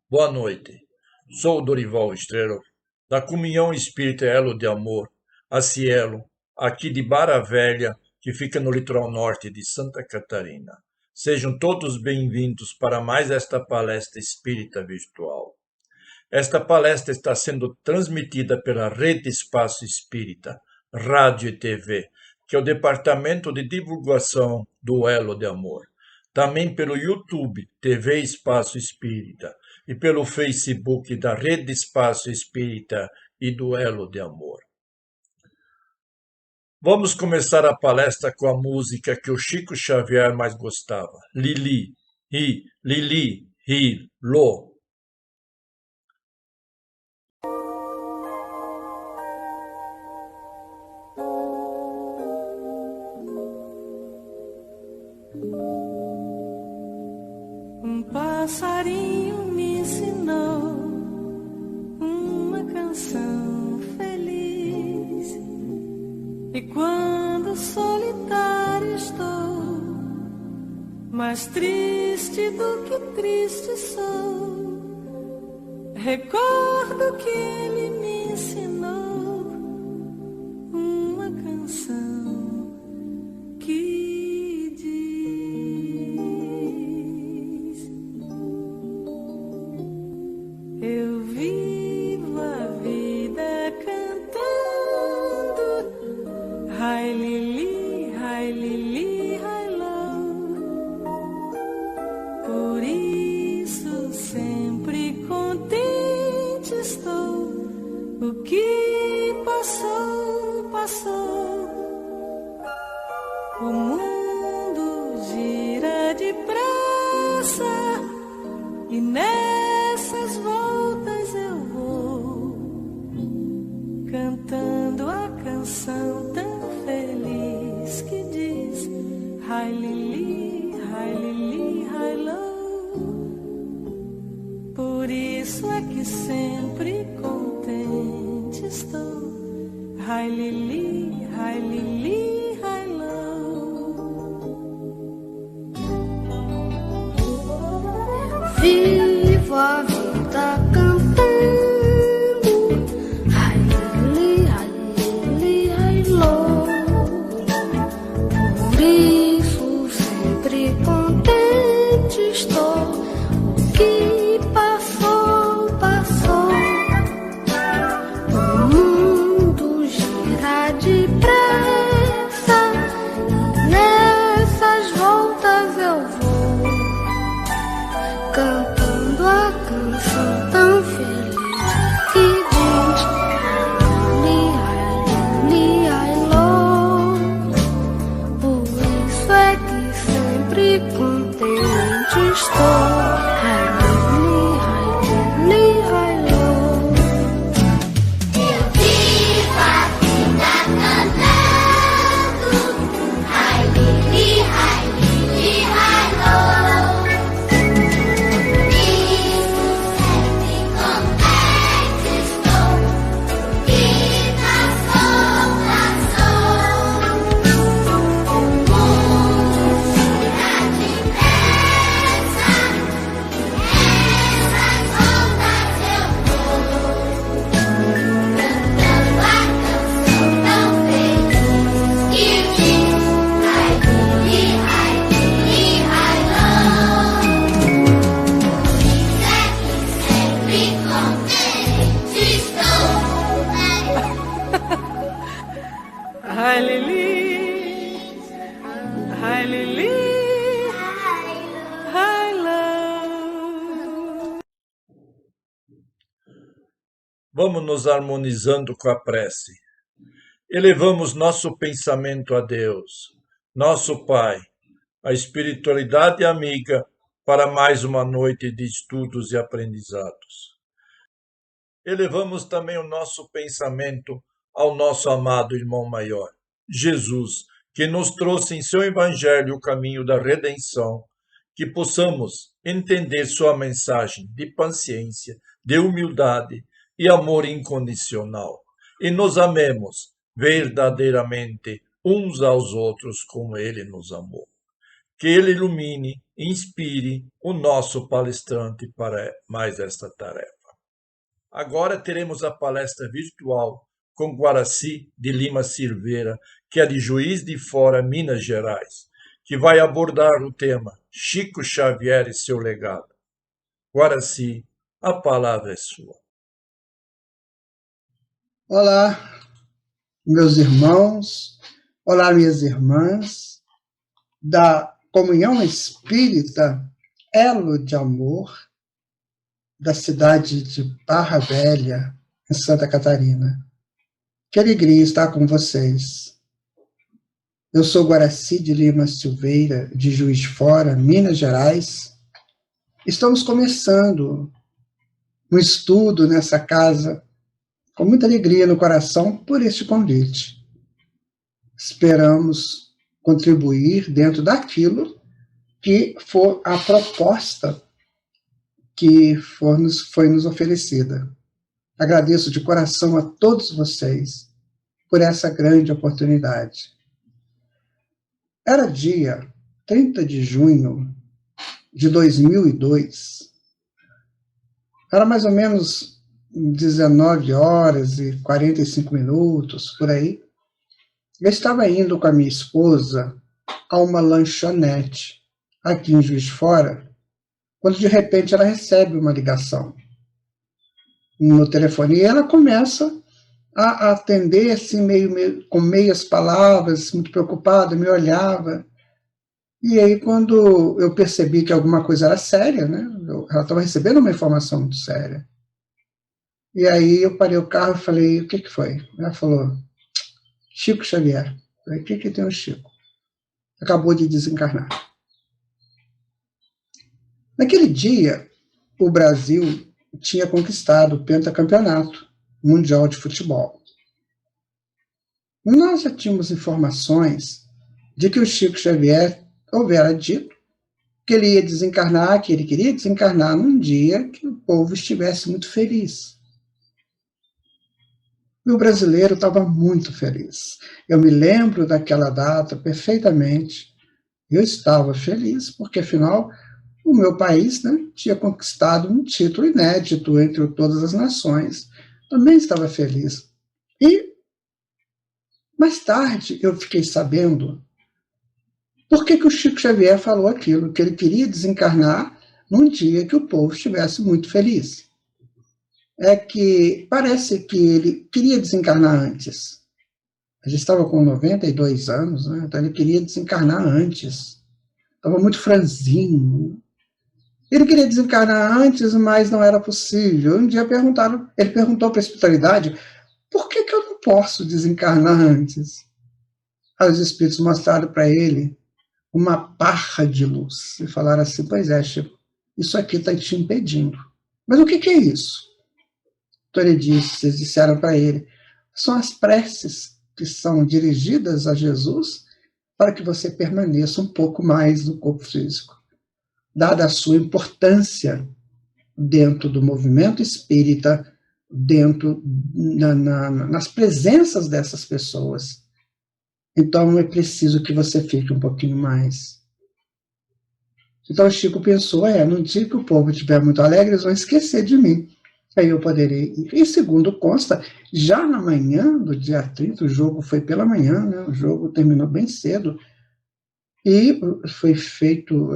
Boa noite. Sou Dorival Estrela, da Comunhão Espírita Elo de Amor, a Cielo, aqui de Barra Velha, que fica no litoral norte de Santa Catarina. Sejam todos bem-vindos para mais esta palestra espírita virtual. Esta palestra está sendo transmitida pela Rede Espaço Espírita, Rádio e TV, que é o Departamento de Divulgação do Elo de Amor. Também pelo YouTube, TV Espaço Espírita, e pelo Facebook da Rede Espaço Espírita e do Elo de Amor. Vamos começar a palestra com a música que o Chico Xavier mais gostava, Lili, Ri, Lô. Um passarinho me ensinou uma canção feliz, e quando solitário estou, mais triste do que triste sou, recordo que ele me ensinou uma canção que diz: eu vivo a vida cantando Rai Lili, Rai Ló. Por isso sempre contente estou. O que passou, passou. O mundo gira depressa e nessas voltas eu vou cantando a canção tão feliz que diz Rai Lili, Rai Ló. Por isso é que sempre contente estou. Rai Lili, Rai Ló. Vivo a vida cantando Rai Lili, Ló. Por isso sempre contente estou. O que passou, passou. O mundo gira depressa e nessas voltas eu vou cantando a canção tão feliz que diz Rai Ló. Por isso é que sempre contente estou. Rai Ló. Eu vivo a vida cantando Rai Lili, Rai Ló. Por isso sempre contente estou. Que passou, passou. O mundo gira depressa. Nessas voltas eu vou cantando a canção tão feliz que diz Rai Lili, Rai Ló. Por isso é que sempre contente estou. Rai Lili, Rai Ló. Vamos nos harmonizando com a prece. Elevamos nosso pensamento a Deus, nosso Pai, a espiritualidade amiga, para mais uma noite de estudos e aprendizados. Elevamos também o nosso pensamento ao nosso amado irmão maior, Jesus, que nos trouxe em seu Evangelho o caminho da redenção, que possamos entender sua mensagem de paciência, de humildade e amor incondicional, e nos amemos verdadeiramente uns aos outros como ele nos amou. que ele ilumine e inspire o nosso palestrante para mais esta tarefa. Agora teremos a palestra virtual com Guaraci de Lima Silveira, que é de Juiz de Fora, Minas Gerais, que vai abordar o tema Chico Xavier e seu legado. Guaraci, a palavra é sua. Olá, meus irmãos, olá, minhas irmãs, da Comunhão Espírita Elo de Amor, da cidade de Barra Velha, em Santa Catarina. Que alegria estar com vocês. Eu sou Guaraci de Lima Silveira, de Juiz de Fora, Minas Gerais. Estamos começando um estudo nessa casa, com muita alegria no coração por este convite. Esperamos contribuir dentro daquilo que for a proposta que foi nos oferecida. Agradeço de coração a todos vocês por essa grande oportunidade. Era dia 30 de junho de 2002. Era mais ou menos 19 horas e 45 minutos, por aí. Eu estava indo com a minha esposa a uma lanchonete aqui em Juiz de Fora, quando de repente ela recebe uma ligação no telefone e ela começa a atender assim, com meias palavras, muito preocupada, me olhava. E aí, quando eu percebi que alguma coisa era séria, né? Ela estava recebendo uma informação muito séria. E aí eu parei o carro e falei, o que foi? Ela falou, Chico Xavier. Eu falei, o que tem o Chico? Acabou de desencarnar. Naquele dia, o Brasil tinha conquistado o pentacampeonato mundial de futebol. Nós já tínhamos informações de que o Chico Xavier houvera dito que ele ia desencarnar, que ele queria desencarnar num dia que o povo estivesse muito feliz. E o brasileiro estava muito feliz. Eu me lembro daquela data perfeitamente. Eu estava feliz, porque, afinal, o meu país, né, tinha conquistado um título inédito entre todas as nações. Também estava feliz. E, mais tarde, eu fiquei sabendo por que o Chico Xavier falou aquilo, que ele queria desencarnar num dia que o povo estivesse muito feliz. É que parece que ele queria desencarnar antes. Ele estava com 92 anos, né? Então ele queria desencarnar antes. Estava muito franzino. Ele queria desencarnar antes, mas não era possível. Um dia ele perguntou para a espiritualidade, por que eu não posso desencarnar antes? Aí os espíritos mostraram para ele uma barra de luz. E falaram assim, pois é, Chico, isso aqui está te impedindo. Mas o que é isso? Então ele disse, eles disseram para ele, são as preces que são dirigidas a Jesus para que você permaneça um pouco mais no corpo físico. Dada a sua importância dentro do movimento espírita, dentro nas presenças dessas pessoas. Então é preciso que você fique um pouquinho mais. Então o Chico pensou, no dia que o povo estiver muito alegre, eles vão esquecer de mim. Aí eu poderei ir. E segundo consta, já na manhã do dia 30, o jogo foi pela manhã, né? O jogo terminou bem cedo, e foi feito,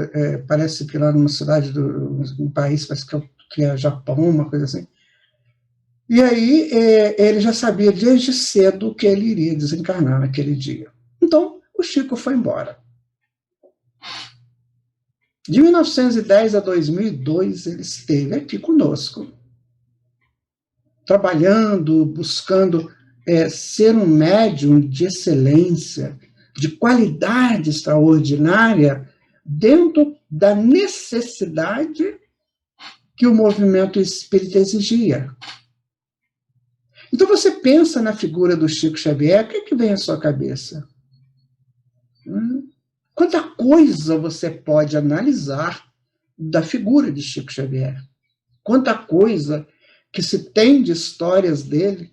parece que lá numa cidade, um país, parece que é Japão, uma coisa assim. E aí ele já sabia desde cedo que ele iria desencarnar naquele dia. Então, o Chico foi embora. De 1910 a 2002, ele esteve aqui conosco, trabalhando, buscando ser um médium de excelência, de qualidade extraordinária, dentro da necessidade que o movimento espírita exigia. Então você pensa na figura do Chico Xavier, o que vem à sua cabeça? Quanta coisa você pode analisar da figura de Chico Xavier. Quanta coisa que se tem de histórias dele.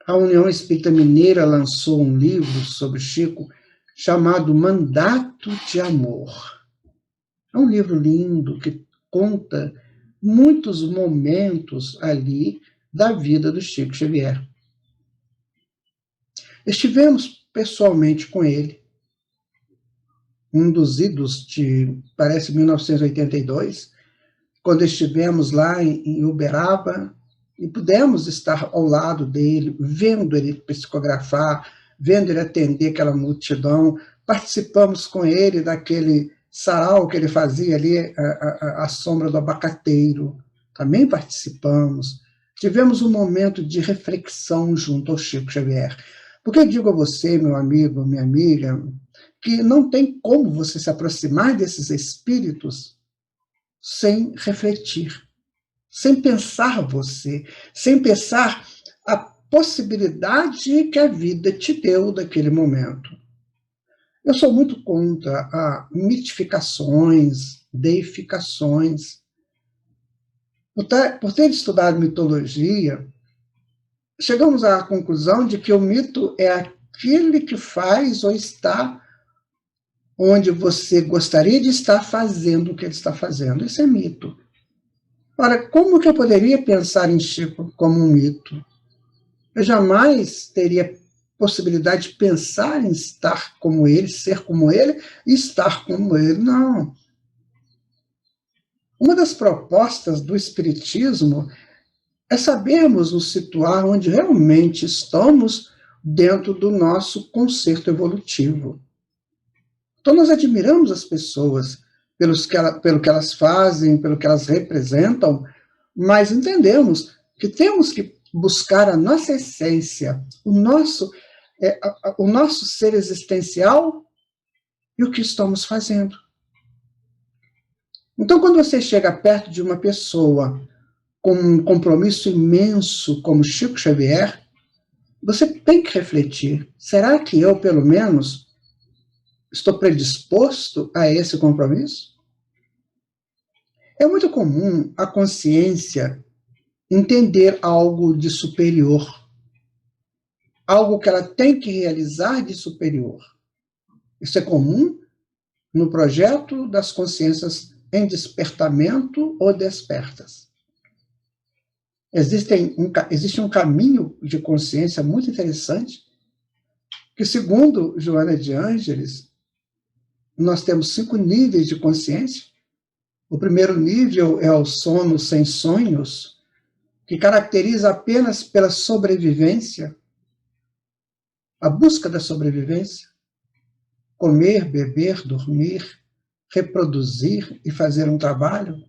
A União Espírita Mineira lançou um livro sobre o Chico, chamado Mandato de Amor. É um livro lindo que conta muitos momentos ali da vida do Chico Xavier. Estivemos pessoalmente com ele, um dos idos de, parece, 1982, quando estivemos lá em Uberaba, e pudemos estar ao lado dele, vendo ele psicografar, vendo ele atender aquela multidão, participamos com ele daquele sarau que ele fazia ali, à sombra do abacateiro, também participamos. Tivemos um momento de reflexão junto ao Chico Xavier. Porque eu digo a você, meu amigo, minha amiga, que não tem como você se aproximar desses espíritos sem refletir, sem pensar você, sem pensar a possibilidade que a vida te deu daquele momento. Eu sou muito contra a mitificações, deificações. Por ter estudado mitologia, chegamos à conclusão de que o mito é aquele que faz ou está onde você gostaria de estar fazendo o que ele está fazendo. Isso é mito. Ora, como que eu poderia pensar em Chico como um mito? Eu jamais teria possibilidade de pensar em estar como ele, ser como ele e estar como ele. Não. Uma das propostas do Espiritismo é sabermos nos situar onde realmente estamos dentro do nosso concerto evolutivo. Então, nós admiramos as pessoas pelo que elas fazem, pelo que elas representam, mas entendemos que temos que buscar a nossa essência, o nosso ser existencial e o que estamos fazendo. Então, quando você chega perto de uma pessoa com um compromisso imenso como Chico Xavier, você tem que refletir, será que eu, pelo menos, estou predisposto a esse compromisso? É muito comum a consciência entender algo de superior, algo que ela tem que realizar de superior. Isso é comum no projeto das consciências em despertamento ou despertas. Existe um caminho de consciência muito interessante, que, segundo Joana de Ângeles, nós temos 5 níveis de consciência. O primeiro nível é o sono sem sonhos, que caracteriza apenas pela sobrevivência, a busca da sobrevivência, comer, beber, dormir, reproduzir e fazer um trabalho,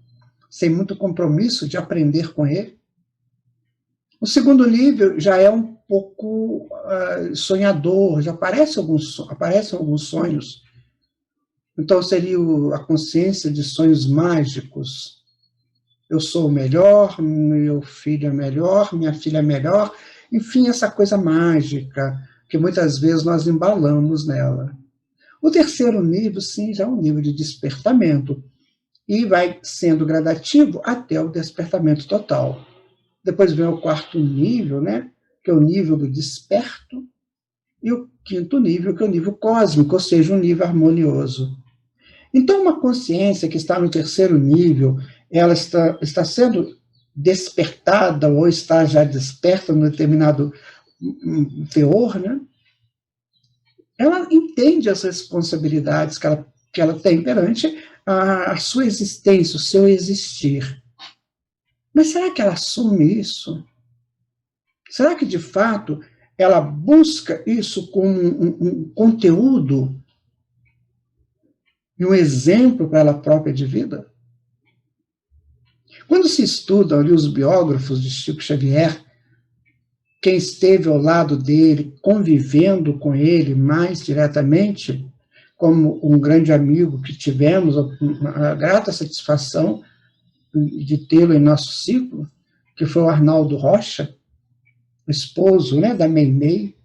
sem muito compromisso de aprender com ele. O segundo nível já é um pouco sonhador, já aparecem alguns sonhos. Então, seria a consciência de sonhos mágicos. Eu sou o melhor, meu filho é melhor, minha filha é melhor. Enfim, essa coisa mágica que muitas vezes nós embalamos nela. O terceiro nível, sim, já é um nível de despertamento. E vai sendo gradativo até o despertamento total. Depois vem o quarto nível, né, que é o nível do desperto. E o quinto nível, que é o nível cósmico, ou seja, um nível harmonioso. Então, uma consciência que está no terceiro nível, ela está sendo despertada ou está já desperta num determinado teor, né? Ela entende as responsabilidades que ela tem perante a sua existência, o seu existir. Mas será que ela assume isso? Será que, de fato, ela busca isso como um conteúdo e um exemplo para ela própria de vida? Quando se estudam ali os biógrafos de Chico Xavier, quem esteve ao lado dele, convivendo com ele mais diretamente, como um grande amigo que tivemos, uma grata satisfação de tê-lo em nosso ciclo, que foi o Arnaldo Rocha, esposo, né, da Meimei.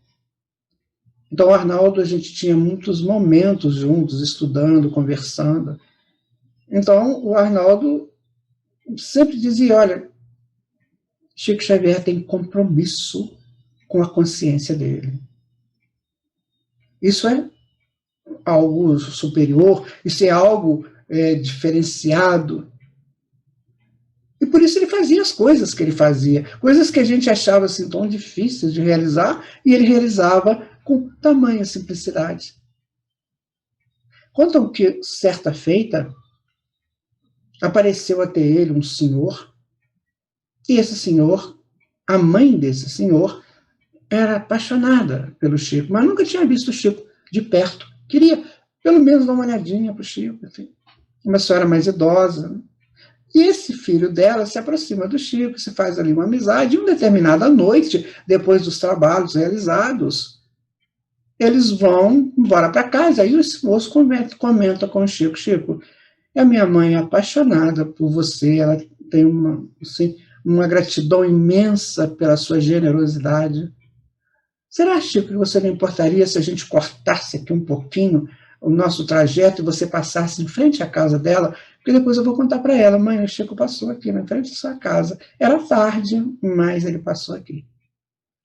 Então, o Arnaldo, a gente tinha muitos momentos juntos, estudando, conversando. Então, o Arnaldo sempre dizia, olha, Chico Xavier tem compromisso com a consciência dele. Isso é algo superior, isso é algo diferenciado. E por isso ele fazia as coisas que ele fazia, coisas que a gente achava assim, tão difíceis de realizar, e ele realizava com tamanha simplicidade. Contam que, certa feita, apareceu até ele um senhor, e esse senhor, a mãe desse senhor, era apaixonada pelo Chico, mas nunca tinha visto o Chico de perto. Queria, pelo menos, dar uma olhadinha para o Chico. Assim. Uma senhora mais idosa. Né? E esse filho dela se aproxima do Chico, se faz ali uma amizade, e uma determinada noite, depois dos trabalhos realizados, eles vão embora para casa. Aí o moço comenta com o Chico: Chico, a minha mãe é apaixonada por você, ela tem uma gratidão imensa pela sua generosidade. Será, Chico, que você não importaria se a gente cortasse aqui um pouquinho o nosso trajeto e você passasse em frente à casa dela? Porque depois eu vou contar para ela: mãe, o Chico passou aqui na frente da sua casa. Era tarde, mas ele passou aqui.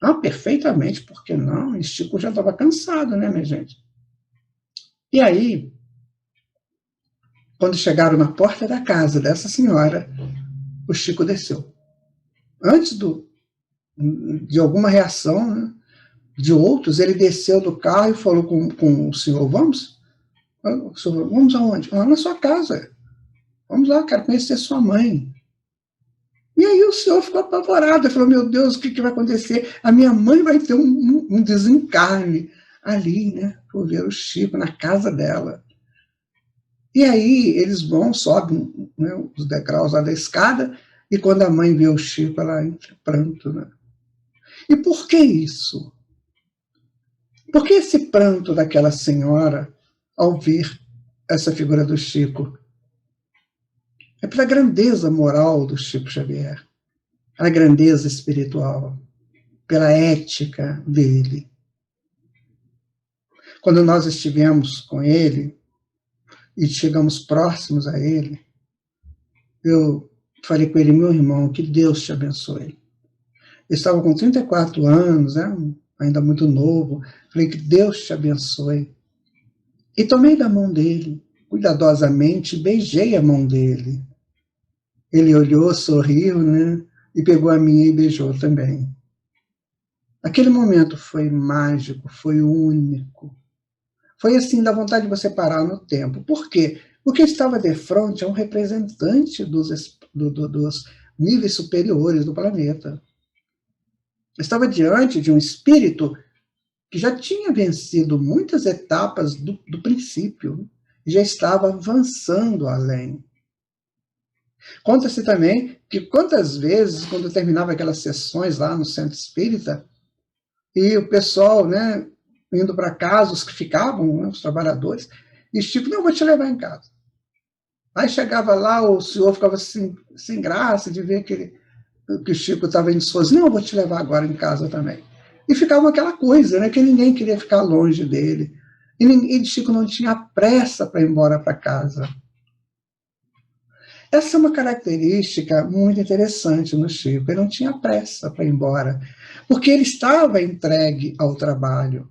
Ah, perfeitamente, por que não? E Chico já estava cansado, né, minha gente? E aí, quando chegaram na porta da casa dessa senhora, o Chico desceu. Antes de alguma reação, né, de outros, ele desceu do carro e falou com o senhor: vamos? Senhor, vamos aonde? Lá na sua casa. Vamos lá, quero conhecer sua mãe. E aí o senhor ficou apavorado, ele falou: meu Deus, o que vai acontecer? A minha mãe vai ter um desencarne ali, né, por ver o Chico na casa dela. E aí eles sobem, né, os degraus lá da escada, e quando a mãe vê o Chico, ela entra em pranto. Né? E por que isso? Por que esse pranto daquela senhora ao ver essa figura do Chico? É pela grandeza moral do Chico Xavier, pela grandeza espiritual, pela ética dele. Quando nós estivemos com ele e chegamos próximos a ele, eu falei com ele: meu irmão, que Deus te abençoe. Eu estava com 34 anos, ainda muito novo. Falei: que Deus te abençoe. E tomei da mão dele, cuidadosamente, beijei a mão dele. Ele olhou, sorriu, né, e pegou a minha e beijou também. Aquele momento foi mágico, foi único. Foi assim, dá vontade de você parar no tempo. Por quê? Porque estava de frente a um representante dos níveis superiores do planeta. Estava diante de um espírito que já tinha vencido muitas etapas do princípio, e já estava avançando além. Conta-se também que quantas vezes, quando terminava aquelas sessões lá no centro espírita, e o pessoal, né, indo para casa, os que ficavam, né, os trabalhadores, e Chico: não, vou te levar em casa. Aí chegava lá, o senhor ficava assim, sem graça de ver que o Chico estava indo sozinho: não, vou te levar agora em casa também. E ficava aquela coisa, né, que ninguém queria ficar longe dele. E Chico não tinha pressa para ir embora para casa. Essa é uma característica muito interessante no Chico. Ele não tinha pressa para ir embora, porque ele estava entregue ao trabalho.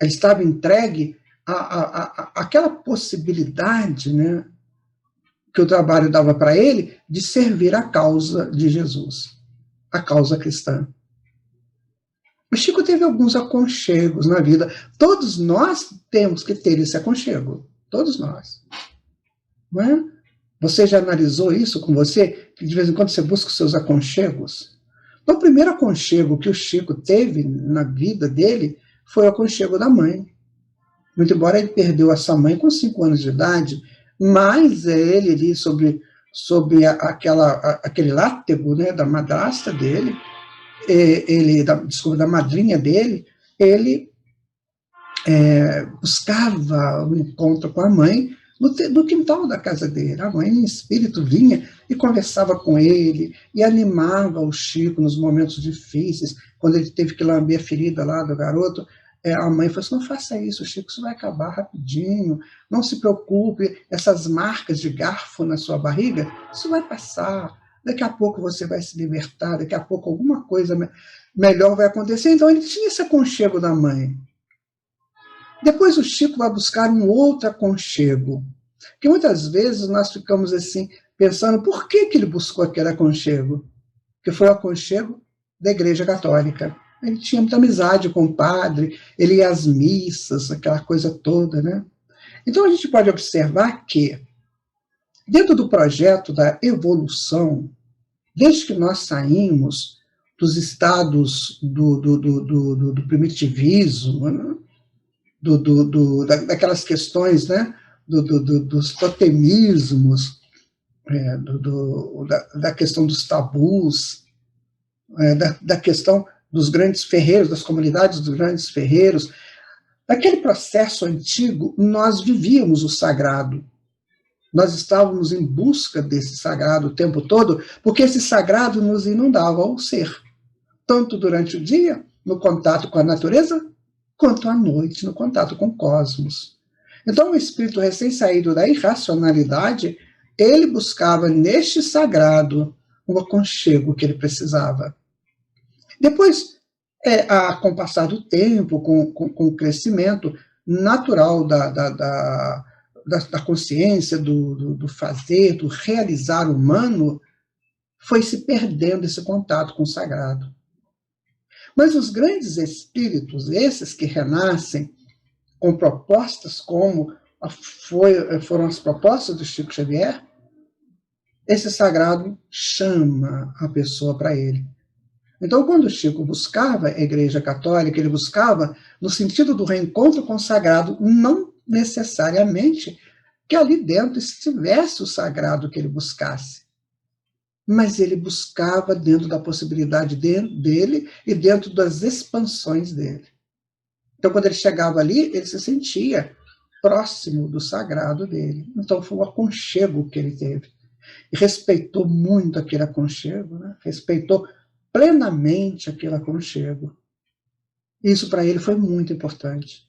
Ele estava entregue àquela possibilidade, né, que o trabalho dava para ele de servir a causa de Jesus, a causa cristã. O Chico teve alguns aconchegos na vida. Todos nós temos que ter esse aconchego. Todos nós. Não é? Você já analisou isso com você? Que de vez em quando você busca os seus aconchegos? O primeiro aconchego que o Chico teve na vida dele foi o aconchego da mãe. Muito embora ele perdeu essa mãe com 5 anos de idade, mas ele ali, sobre aquele látego, né, da madrasta dele, da madrinha dele, ele buscava o encontro com a mãe no quintal da casa dele. A mãe, em espírito, vinha e conversava com ele, e animava o Chico nos momentos difíceis, quando ele teve que lamber a ferida lá do garoto. A mãe falou assim: não faça isso, Chico, isso vai acabar rapidinho, não se preocupe, essas marcas de garfo na sua barriga, isso vai passar, daqui a pouco você vai se libertar, daqui a pouco alguma coisa melhor vai acontecer. Então ele tinha esse aconchego da mãe. Depois o Chico vai buscar um outro aconchego, que muitas vezes nós ficamos assim, pensando por que ele buscou aquele aconchego? Que foi o aconchego da Igreja Católica. Ele tinha muita amizade com o padre, ele ia às missas, aquela coisa toda, né? Então a gente pode observar que, dentro do projeto da evolução, desde que nós saímos dos estados do primitivismo, né? Daquelas questões, né? Dos totemismos, da questão dos tabus, da questão dos grandes ferreiros, das comunidades dos grandes ferreiros. Naquele processo antigo, nós vivíamos o sagrado. Nós estávamos em busca desse sagrado o tempo todo, porque esse sagrado nos inundava o ser, tanto durante o dia, no contato com a natureza, quanto à noite, no contato com o cosmos. Então, o espírito recém-saído da irracionalidade, ele buscava neste sagrado o aconchego que ele precisava. Depois, com o passar do tempo, com o crescimento natural da consciência, do fazer, do realizar humano, foi se perdendo esse contato com o sagrado. Mas os grandes espíritos, esses que renascem com propostas como foram as propostas do Chico Xavier, esse sagrado chama a pessoa para ele. Então, quando o Chico buscava a Igreja Católica, ele buscava no sentido do reencontro com o sagrado, não necessariamente que ali dentro estivesse o sagrado que ele buscasse, mas ele buscava dentro da possibilidade dele e dentro das expansões dele. Então, quando ele chegava ali, ele se sentia próximo do sagrado dele. Então, foi o aconchego que ele teve. E respeitou muito aquele aconchego, né? Respeitou plenamente aquele aconchego. Isso para ele foi muito importante.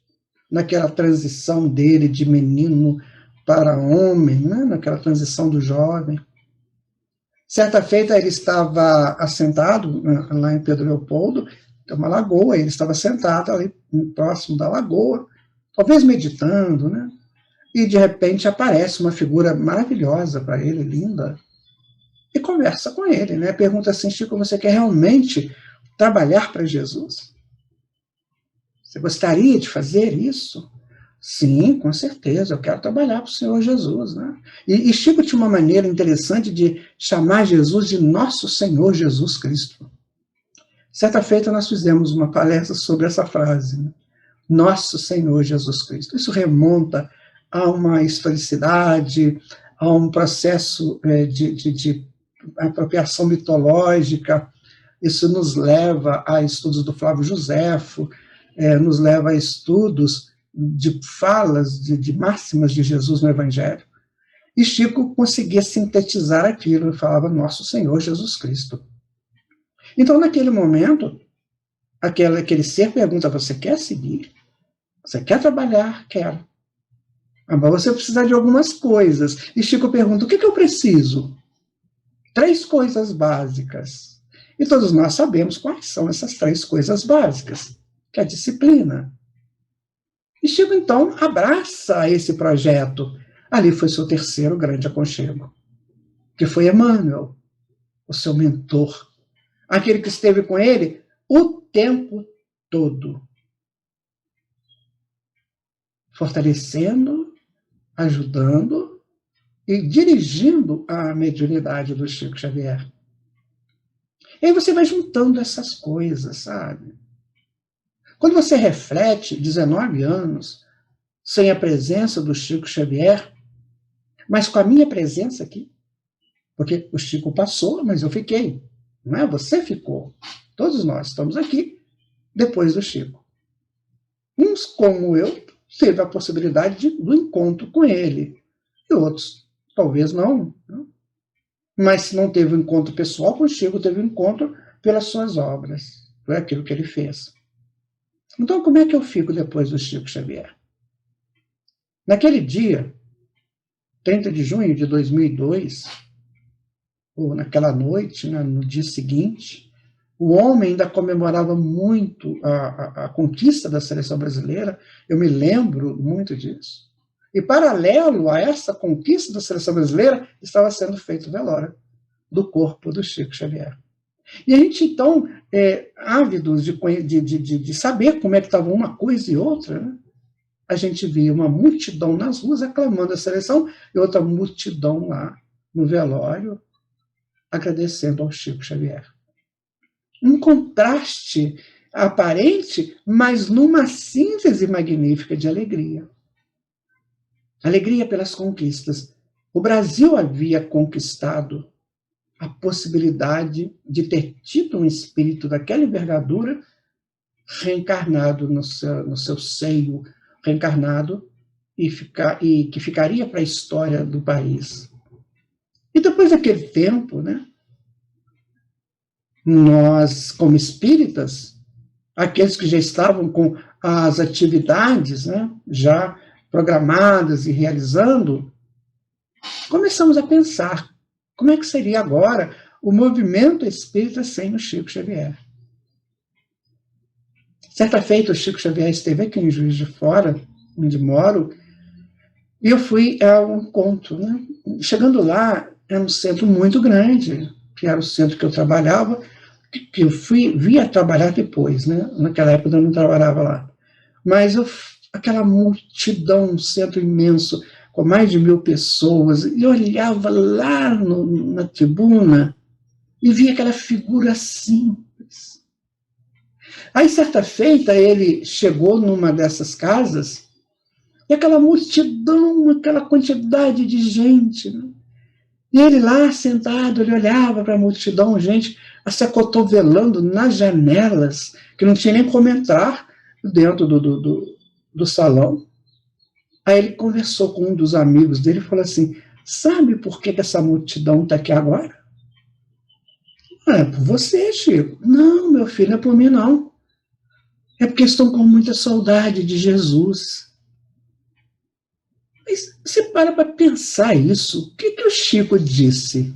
Naquela transição dele de menino para homem, né? Naquela transição do jovem. Certa feita ele estava assentado lá em Pedro Leopoldo, tem uma lagoa, ele estava sentado ali próximo da lagoa, talvez meditando, né? E de repente aparece uma figura maravilhosa para ele, linda, e conversa com ele, né? Pergunta assim: Chico, você quer realmente trabalhar para Jesus? Você gostaria de fazer isso? Sim, com certeza, eu quero trabalhar para o Senhor Jesus, né? E Chico tinha uma maneira interessante de chamar Jesus de Nosso Senhor Jesus Cristo. Certa feita nós fizemos uma palestra sobre essa frase, né? Nosso Senhor Jesus Cristo. Isso remonta a uma historicidade, a um processo de apropriação mitológica. Isso nos leva a estudos do Flávio Joséfo, nos leva a estudos de falas, de máximas de Jesus no Evangelho. E Chico conseguia sintetizar aquilo e falava Nosso Senhor Jesus Cristo. Então, naquele momento, aquele ser pergunta: você quer seguir? Você quer trabalhar? Quero. Mas você precisa de algumas coisas. E Chico pergunta: o que eu preciso? 3 coisas básicas. E todos nós sabemos quais são essas 3 coisas básicas, que é a disciplina. E Chico, então, abraça esse projeto. Ali foi seu terceiro grande aconchego, que foi Emmanuel, o seu mentor, aquele que esteve com ele o tempo todo, fortalecendo, ajudando e dirigindo a mediunidade do Chico Xavier. E aí você vai juntando essas coisas, sabe? Quando você reflete 19 anos sem a presença do Chico Xavier, mas com a minha presença aqui, porque o Chico passou, mas eu fiquei, não é? Você ficou. Todos nós estamos aqui depois do Chico. Uns, como eu, teve a possibilidade do encontro com ele, e outros talvez não. Mas se não teve um encontro pessoal com o Chico, teve um encontro pelas suas obras, por aquilo que ele fez. Então, como é que eu fico depois do Chico Xavier? Naquele dia, 30 de junho de 2002, ou naquela noite, né, no dia seguinte, O homem ainda comemorava muito a conquista da seleção brasileira, eu me lembro muito disso. E, paralelo a essa conquista da seleção brasileira, estava sendo feito o velório do corpo do Chico Xavier. E a gente, então, ávidos de saber como é que estava uma coisa e outra, né? A gente via uma multidão nas ruas aclamando a seleção e outra multidão lá no velório agradecendo ao Chico Xavier. Um contraste aparente, mas numa síntese magnífica de alegria. Alegria pelas conquistas. O Brasil havia conquistado a possibilidade de ter tido um espírito daquela envergadura reencarnado no seu seio, reencarnado e que ficaria para a história do país. E depois daquele tempo, né, nós, como espíritas, aqueles que já estavam com as atividades, né, já programadas e realizando, começamos a pensar como é que seria agora o movimento espírita sem o Chico Xavier. Certa feita, o Chico Xavier esteve aqui em Juiz de Fora, onde moro, e eu fui ao encontro, né? Chegando lá, era um centro muito grande, que era o centro que eu trabalhava, que eu via trabalhar depois, né? Naquela época eu não trabalhava lá. Mas aquela multidão, um centro imenso, com mais de 1000 pessoas, e eu olhava lá na tribuna e via aquela figura simples. Aí, certa feita, ele chegou numa dessas casas, e aquela multidão, aquela quantidade de gente, né? E ele lá sentado, ele olhava para a multidão, gente se acotovelando nas janelas, que não tinha nem como entrar dentro do salão. Aí ele conversou com um dos amigos dele e falou assim: sabe por que essa multidão está aqui agora? É por você, Chico. Não, meu filho, não é por mim, não. É porque estão com muita saudade de Jesus. Mas você para pensar isso. O que o Chico disse?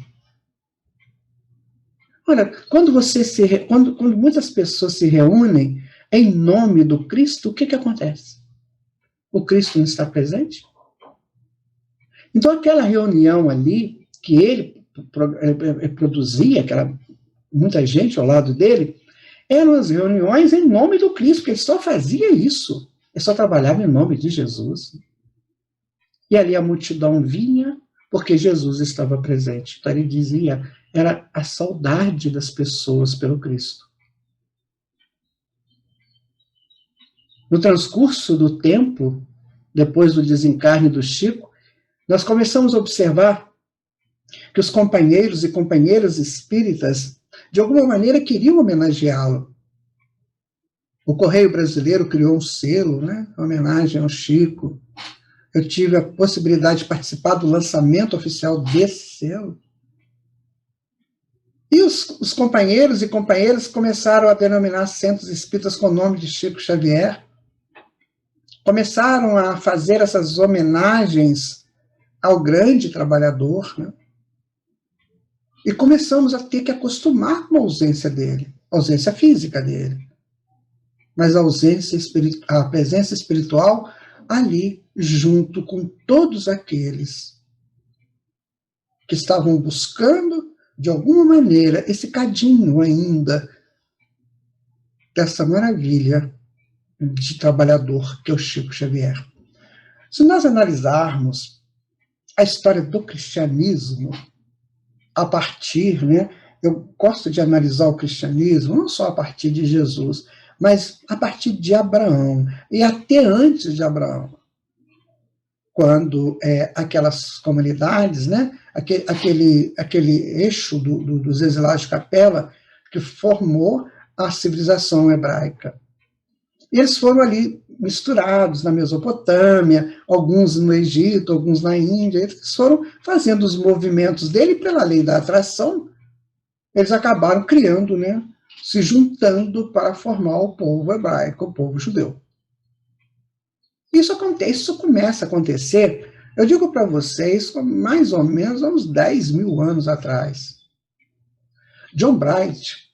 Olha, quando muitas pessoas se reúnem em nome do Cristo, o que acontece? O Cristo não está presente? Então, aquela reunião ali, que ele produzia, muita gente ao lado dele, eram as reuniões em nome do Cristo, porque ele só fazia isso. Ele só trabalhava em nome de Jesus. E ali a multidão vinha, porque Jesus estava presente. Então, ele dizia, era a saudade das pessoas pelo Cristo. No transcurso do tempo, depois do desencarne do Chico, nós começamos a observar que os companheiros e companheiras espíritas, de alguma maneira, queriam homenageá-lo. O Correio Brasileiro criou um selo, né, em homenagem ao Chico. Eu tive a possibilidade de participar do lançamento oficial desse selo. E os companheiros e companheiras começaram a denominar centros espíritas com o nome de Chico Xavier. Começaram a fazer essas homenagens ao grande trabalhador, né? E começamos a ter que acostumar com a ausência dele, a ausência física dele, mas a presença espiritual ali, junto com todos aqueles que estavam buscando, de alguma maneira, esse cadinho ainda dessa maravilha de trabalhador que é o Chico Xavier. Se nós analisarmos a história do cristianismo a partir, né, eu gosto de analisar o cristianismo não só a partir de Jesus, mas a partir de Abraão, e até antes de Abraão, quando aquelas comunidades, né, aquele eixo dos exilados de Capela, que formou a civilização hebraica. E eles foram ali misturados na Mesopotâmia, alguns no Egito, alguns na Índia, eles foram fazendo os movimentos dele pela lei da atração, eles acabaram criando, né, se juntando para formar o povo hebraico, o povo judeu. Isso começa a acontecer, eu digo para vocês, mais ou menos uns 10 mil anos atrás. John Bright,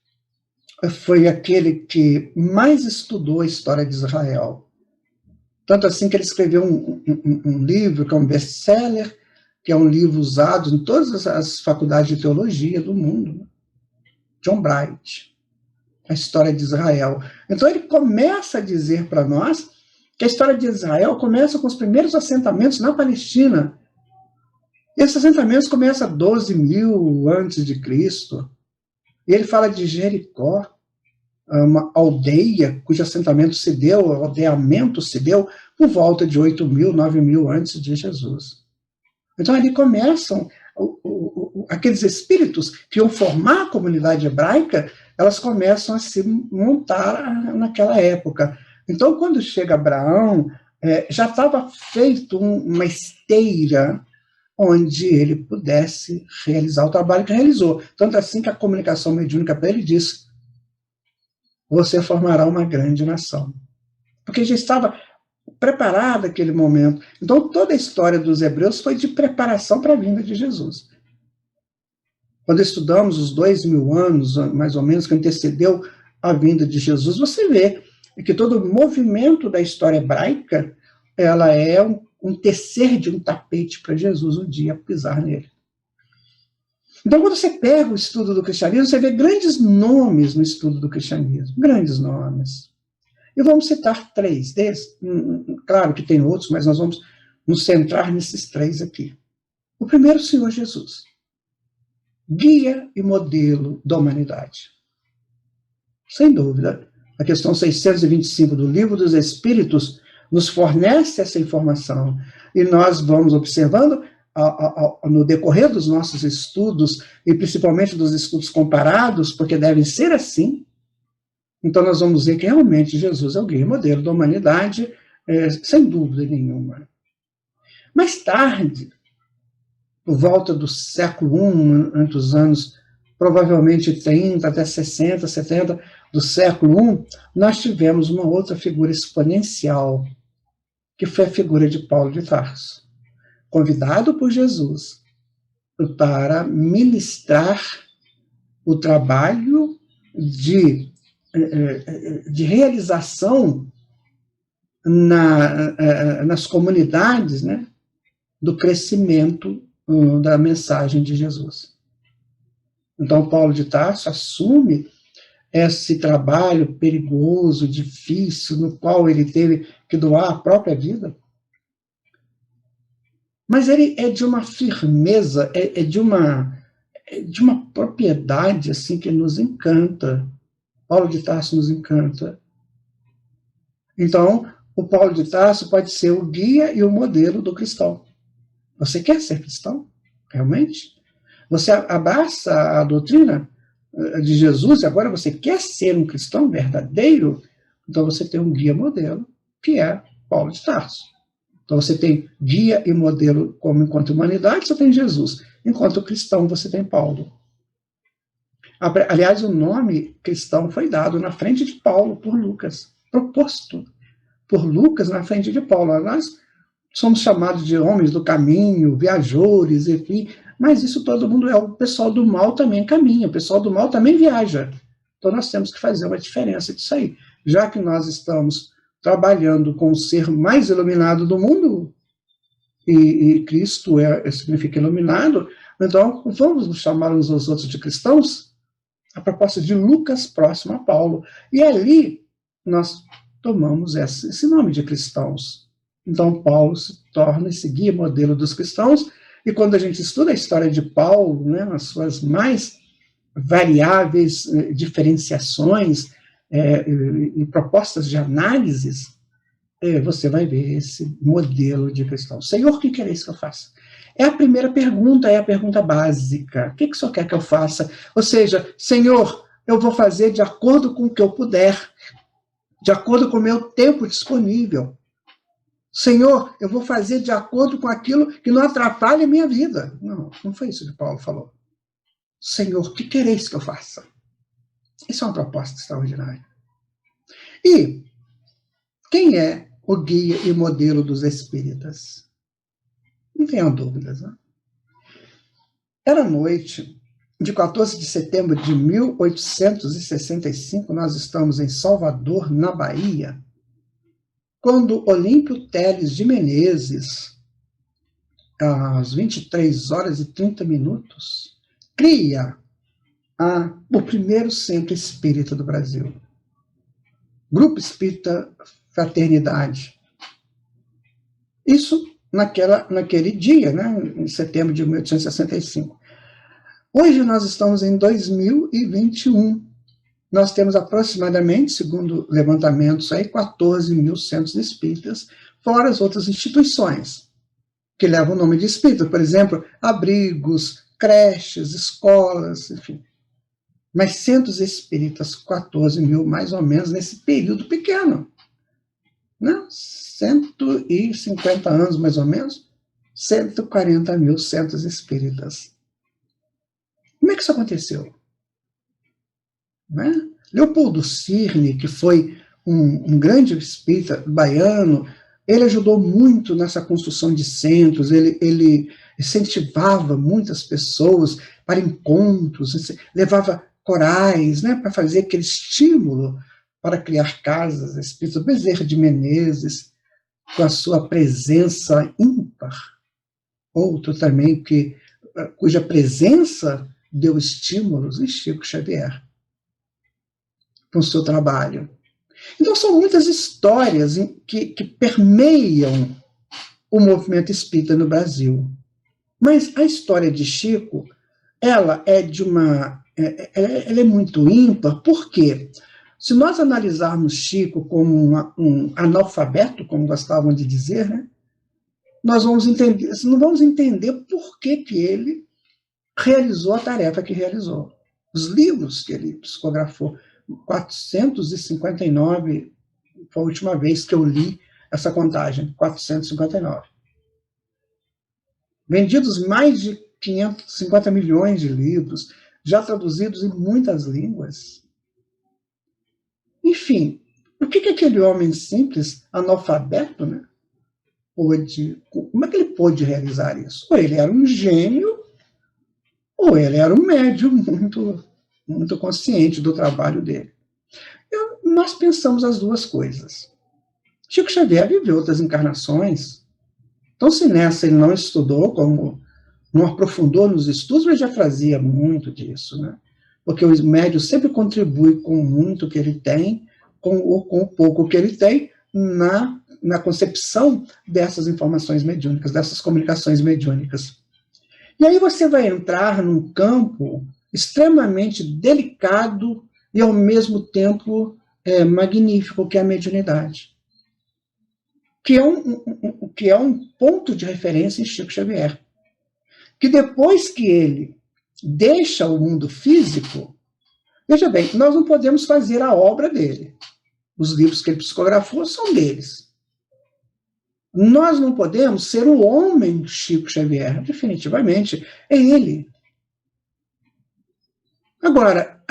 foi aquele que mais estudou a história de Israel. Tanto assim que ele escreveu um livro que é um best-seller, que é um livro usado em todas as faculdades de teologia do mundo. John Bright, a história de Israel. Então ele começa a dizer para nós que a história de Israel começa com os primeiros assentamentos na Palestina. Esses assentamentos começam a 12.000 antes de Cristo. E ele fala de Jericó, uma aldeia cujo assentamento se deu, aldeamento se deu por volta de 8.000, 9.000 antes de Jesus. Então ali começam aqueles espíritos que iam formar a comunidade hebraica, elas começam a se montar naquela época. Então quando chega Abraão, já estava feito uma esteira onde ele pudesse realizar o trabalho que realizou. Tanto assim que a comunicação mediúnica para ele disse: você formará uma grande nação. Porque já estava preparado aquele momento. Então toda a história dos hebreus foi de preparação para a vinda de Jesus. Quando estudamos os 2.000 anos, mais ou menos, que antecedeu a vinda de Jesus, você vê que todo o movimento da história hebraica, ela é um tecer de um tapete para Jesus um dia pisar nele. Então, quando você pega o estudo do cristianismo, você vê grandes nomes no estudo do cristianismo, grandes nomes. E vamos citar 3 desses. Claro que tem outros, mas nós vamos nos centrar nesses 3 aqui. O primeiro, o Senhor Jesus, guia e modelo da humanidade. Sem dúvida, a questão 625 do Livro dos Espíritos nos fornece essa informação, e nós vamos observando no decorrer dos nossos estudos, e principalmente dos estudos comparados, porque devem ser assim. Então nós vamos ver que realmente Jesus é o guia e modelo da humanidade, sem dúvida nenhuma. Mais tarde, por volta do século I, entre os anos provavelmente 30 até 60, 70 do século I, nós tivemos uma outra figura exponencial, que foi a figura de Paulo de Tarso, convidado por Jesus para ministrar o trabalho de realização nas comunidades, né, do crescimento da mensagem de Jesus. Então, Paulo de Tarso assume esse trabalho perigoso, difícil, no qual ele teve que doar a própria vida. Mas ele é de uma firmeza, de uma propriedade assim, que nos encanta. Paulo de Tarso nos encanta. Então, o Paulo de Tarso pode ser o guia e o modelo do cristão. Você quer ser cristão? Realmente? Você abraça a doutrina de Jesus e agora você quer ser um cristão verdadeiro? Então você tem um guia modelo, que é Paulo de Tarso. Então você tem guia e modelo como enquanto humanidade, você tem Jesus. Enquanto cristão, você tem Paulo. Aliás, o nome cristão foi dado na frente de Paulo por Lucas, proposto por Lucas na frente de Paulo. Nós somos chamados de homens do caminho, viajores, enfim, mas isso todo mundo é. O pessoal do mal também caminha, o pessoal do mal também viaja. Então nós temos que fazer uma diferença disso aí. Já que nós estamos trabalhando com o ser mais iluminado do mundo, e Cristo significa iluminado, então vamos nos chamar uns aos outros de cristãos? A proposta de Lucas próximo a Paulo. E ali nós tomamos esse nome de cristãos. Então Paulo se torna esse guia modelo dos cristãos, e quando a gente estuda a história de Paulo, né, nas suas mais variáveis diferenciações e propostas de análises, você vai ver esse modelo de cristão. Senhor, o que quereis que eu faça? É a primeira pergunta, é a pergunta básica. O que o Senhor quer que eu faça? Ou seja, Senhor, eu vou fazer de acordo com o que eu puder, de acordo com o meu tempo disponível. Senhor, eu vou fazer de acordo com aquilo que não atrapalhe a minha vida. Não foi isso que Paulo falou. Senhor, o que quereis que eu faça? Isso é uma proposta extraordinária. E quem é o guia e modelo dos espíritas? Não tenham dúvidas, né? Era noite, de 14 de setembro de 1865, nós estamos em Salvador, na Bahia, quando Olímpio Teles de Menezes, às 23h30, cria o primeiro centro espírita do Brasil. Grupo Espírita Fraternidade. Isso naquele dia, né, em setembro de 1865. Hoje nós estamos em 2021. Nós temos aproximadamente, segundo levantamentos, 14 mil centros espíritas, fora as outras instituições que levam o nome de espírita. Por exemplo, abrigos, creches, escolas, enfim. Mas centros espíritas, 14 mil, mais ou menos, nesse período pequeno. Né? 150 anos, mais ou menos, 140 mil centros espíritas. Como é que isso aconteceu? Né? Leopoldo Cirne, que foi um grande espírita baiano, ele ajudou muito nessa construção de centros, ele incentivava muitas pessoas para encontros, levava corais, né, para fazer aquele estímulo para criar casas espíritas. Bezerra de Menezes, com a sua presença ímpar. Outro também cuja presença deu estímulos, e Chico Xavier, com o seu trabalho. Então, são muitas histórias que permeiam o movimento espírita no Brasil. Mas a história de Chico, ela é muito ímpar, porque se nós analisarmos Chico como um analfabeto, como gostavam de dizer, né, nós não vamos entender por que ele realizou a tarefa que realizou. Os livros que ele psicografou, 459, foi a última vez que eu li essa contagem, 459. Vendidos mais de 550 milhões de livros, já traduzidos em muitas línguas. Enfim, o que aquele homem simples, analfabeto, né, como é que ele pôde realizar isso? Ou ele era um gênio, ou ele era um médium muito, muito consciente do trabalho dele. Nós pensamos as duas coisas. Chico Xavier viveu outras encarnações, então se nessa ele não estudou, não aprofundou nos estudos, mas já fazia muito disso, né? Porque o médium sempre contribui com muito que ele tem, com o pouco que ele tem, na concepção dessas informações mediúnicas, dessas comunicações mediúnicas. E aí você vai entrar num campo extremamente delicado e, ao mesmo tempo, magnífico, que é a mediunidade. Que é um ponto de referência em Chico Xavier. Que depois que ele deixa o mundo físico, veja bem, nós não podemos fazer a obra dele. Os livros que ele psicografou são deles. Nós não podemos ser o homem Chico Xavier, definitivamente, é ele. Agora,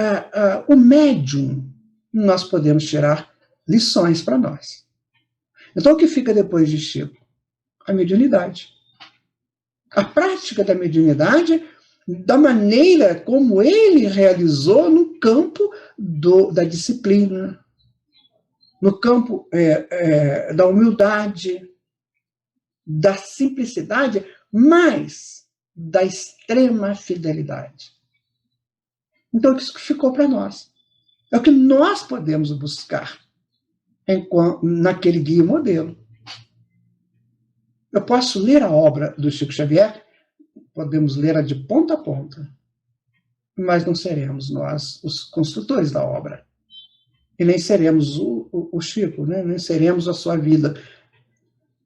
o médium, nós podemos tirar lições para nós. Então, o que fica depois de Chico? A mediunidade. A prática da mediunidade, da maneira como ele realizou no campo da disciplina, no campo da humildade, da simplicidade, mas da extrema fidelidade. Então, isso que ficou para nós. É o que nós podemos buscar naquele guia e modelo. Eu posso ler a obra do Chico Xavier, podemos ler-a de ponta a ponta, mas não seremos nós os construtores da obra. E nem seremos o Chico, né? Nem seremos a sua vida.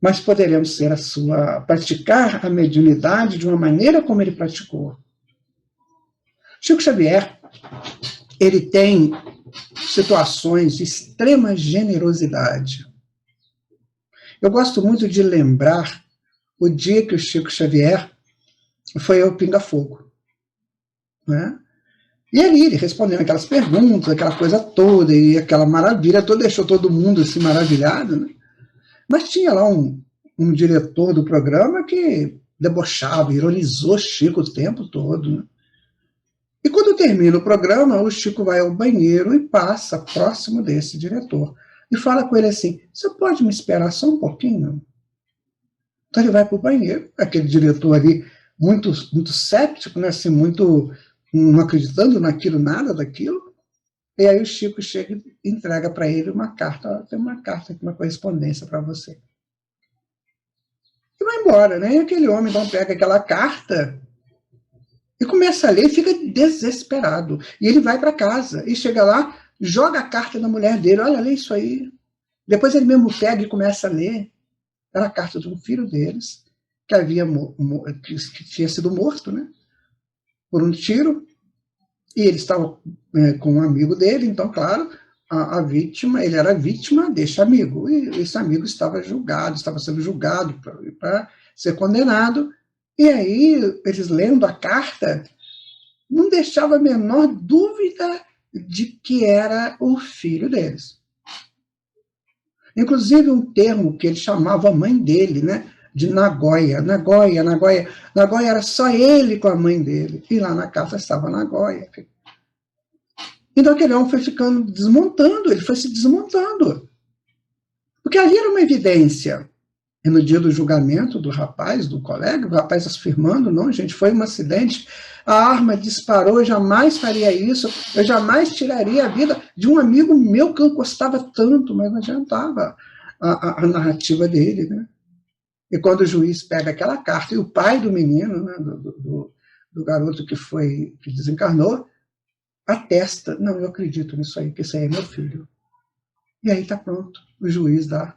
Mas poderemos ser praticar a mediunidade de uma maneira como ele praticou. Chico Xavier, ele tem situações de extrema generosidade. Eu gosto muito de lembrar o dia que o Chico Xavier foi ao Pinga Fogo, né? E ali ele respondendo aquelas perguntas, aquela coisa toda, e aquela maravilha toda, deixou todo mundo assim maravilhado, né? Mas tinha lá um diretor do programa que debochava, ironizou Chico o tempo todo, né? E quando termina o programa, o Chico vai ao banheiro e passa próximo desse diretor. E fala com ele assim, você pode me esperar só um pouquinho? Então ele vai para o banheiro, aquele diretor ali, muito, muito cético, né, assim, muito não acreditando naquilo, nada daquilo. E aí o Chico chega e entrega para ele uma carta. Tem uma carta aqui, uma correspondência para você. E vai embora, né? E aquele homem então pega aquela carta e começa a ler e fica desesperado. E ele vai para casa e chega lá, joga a carta na mulher dele. Olha, lê isso aí. Depois ele mesmo pega e começa a ler. Era a carta de um filho deles, que tinha sido morto, né? Por um tiro. E ele estava com um amigo dele, então, claro, a vítima, ele era vítima deste amigo. E esse amigo estava sendo julgado para ser condenado. E aí, eles lendo a carta, não deixava a menor dúvida de que era o filho deles. Inclusive, um termo que ele chamava a mãe dele, né? De Nagoya. Nagoya era só ele com a mãe dele. E lá na casa estava Nagoya. Então aquele homem foi ficando desmontando, ele foi se desmontando. Porque ali era uma evidência. E no dia do julgamento do rapaz, do colega, o rapaz afirmando, não, gente, foi um acidente, a arma disparou, eu jamais faria isso, eu jamais tiraria a vida de um amigo meu que eu gostava tanto, mas não adiantava a narrativa dele, né? E quando o juiz pega aquela carta, e o pai do menino, né, do garoto que desencarnou, atesta, não, eu acredito nisso aí, que esse aí é meu filho. E aí está pronto, o juiz dá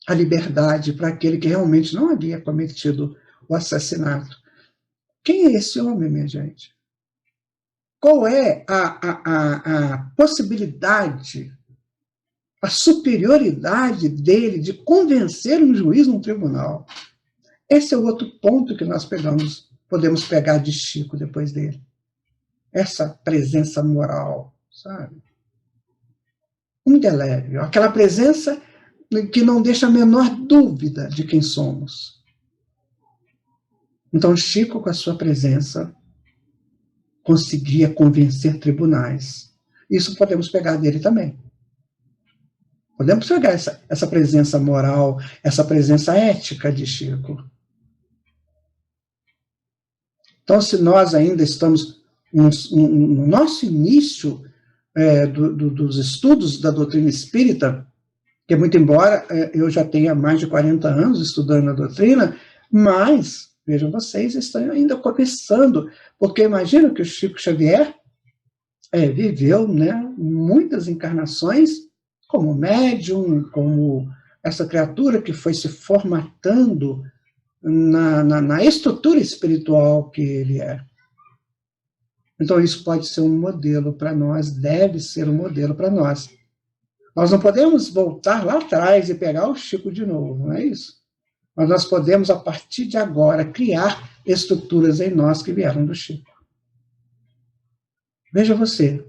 a liberdade para aquele que realmente não havia cometido o assassinato. Quem é esse homem, minha gente? Qual é a possibilidade, a superioridade dele de convencer um juiz num tribunal? Esse é o outro ponto que nós podemos pegar de Chico depois dele. Essa presença moral, sabe? Indelével. Aquela presença que não deixa a menor dúvida de quem somos. Então, Chico, com a sua presença, conseguia convencer tribunais. Isso podemos pegar dele também. Podemos pegar essa presença moral, essa presença ética de Chico. Então, se nós ainda estamos no nosso início dos estudos da doutrina espírita, que muito embora eu já tenha mais de 40 anos estudando a doutrina, mas, vejam vocês, estão ainda começando, porque imagino que o Chico Xavier viveu, né, muitas encarnações como médium, como essa criatura que foi se formatando na estrutura espiritual que ele é. Então, isso pode ser um modelo para nós, deve ser um modelo para nós. Nós não podemos voltar lá atrás e pegar o Chico de novo, não é isso? Mas nós podemos, a partir de agora, criar estruturas em nós que vieram do Chico. Veja você,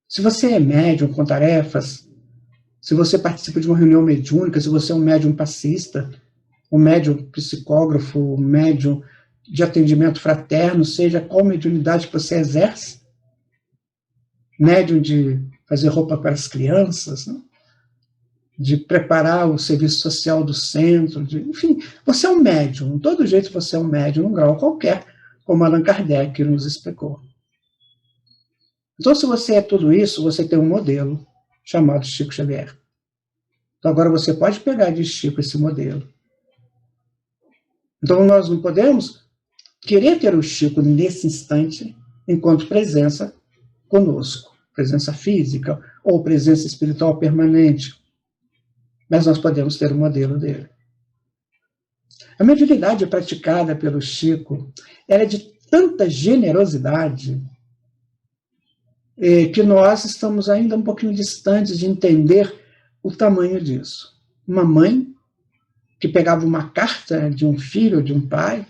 se você é médium com tarefas, se você participa de uma reunião mediúnica, se você é um médium passista, um médium psicógrafo, um médium de atendimento fraterno, seja qual mediunidade que você exerce, médium de fazer roupa para as crianças, né? De preparar o serviço social do centro, enfim, você é um médium, de todo jeito você é um médium, num grau qualquer, como Allan Kardec nos explicou. Então, se você é tudo isso, você tem um modelo chamado Chico Xavier. Então, agora você pode pegar de Chico esse modelo. Então, nós não podemos querer ter o Chico nesse instante, enquanto presença conosco, presença física ou presença espiritual permanente. Mas nós podemos ter o modelo dele. A mediunidade praticada pelo Chico era de tanta generosidade que nós estamos ainda um pouquinho distantes de entender o tamanho disso. Uma mãe que pegava uma carta de um filho, de um pai,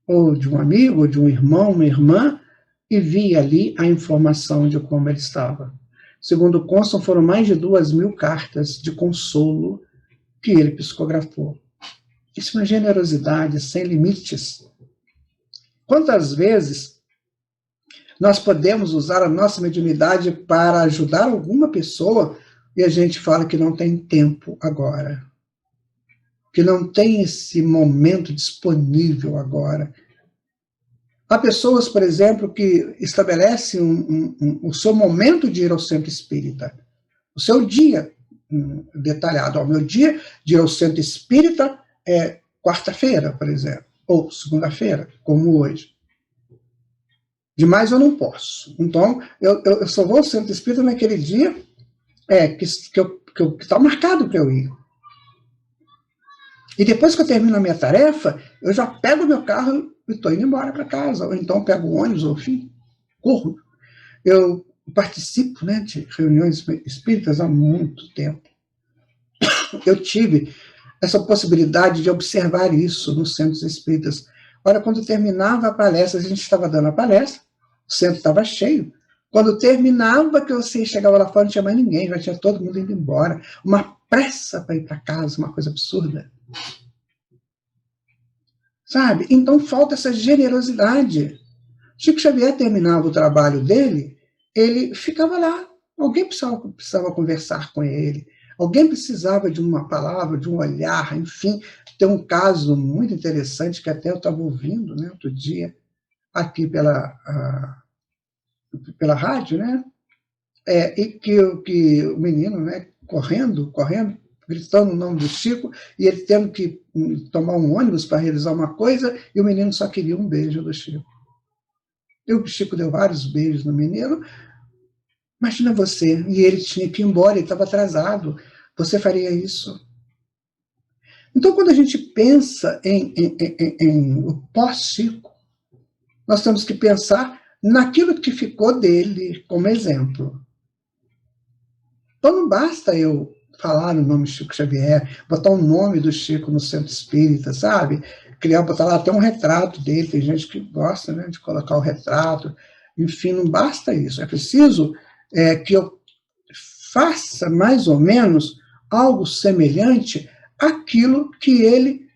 ou de um amigo, ou de um irmão, uma irmã, e via ali a informação de como ele estava. Segundo constam, foram mais de 2.000 cartas de consolo que ele psicografou. Isso é uma generosidade sem limites. Quantas vezes Nós podemos usar a nossa mediunidade para ajudar alguma pessoa e a gente fala que não tem tempo agora, que não tem esse momento disponível agora. Há pessoas, por exemplo, que estabelecem o seu momento de ir ao centro espírita, o seu dia detalhado. O meu dia de ir ao centro espírita é quarta-feira, por exemplo, ou segunda-feira, como hoje. Demais eu não posso. Então, eu só vou ao centro espírita naquele dia que está marcado para eu ir. E depois que eu termino a minha tarefa, eu já pego o meu carro e estou indo embora para casa. Ou então pego o ônibus, ou enfim, corro. Eu participo, né, de reuniões espíritas há muito tempo. Eu tive essa possibilidade de observar isso nos centros espíritas. Ora, quando terminava a palestra, a gente estava dando a palestra, o centro estava cheio. Quando terminava, que você chegava lá fora, não tinha mais ninguém, já tinha todo mundo indo embora. Uma pressa para ir para casa, uma coisa absurda. Sabe? Então falta essa generosidade. Chico Xavier terminava o trabalho dele, ele ficava lá. Alguém precisava conversar com ele. Alguém precisava de uma palavra, de um olhar, enfim. Tem um caso muito interessante que até eu estava ouvindo, né, outro dia, aqui pela rádio, né? E que o menino, né, correndo, gritando o nome do Chico, e ele tendo que tomar um ônibus para realizar uma coisa, e o menino só queria um beijo do Chico. E o Chico deu vários beijos no menino. Imagina você, e ele tinha que ir embora, ele estava atrasado. Você faria isso? Então, quando a gente pensa em o pós-Chico, nós temos que pensar naquilo que ficou dele como exemplo. Então, não basta eu falar o nome Chico Xavier, botar o nome do Chico no centro espírita, sabe? Botar lá até um retrato dele, tem gente que gosta, né, de colocar o retrato. Enfim, não basta isso. É preciso que eu faça mais ou menos algo semelhante àquilo que ele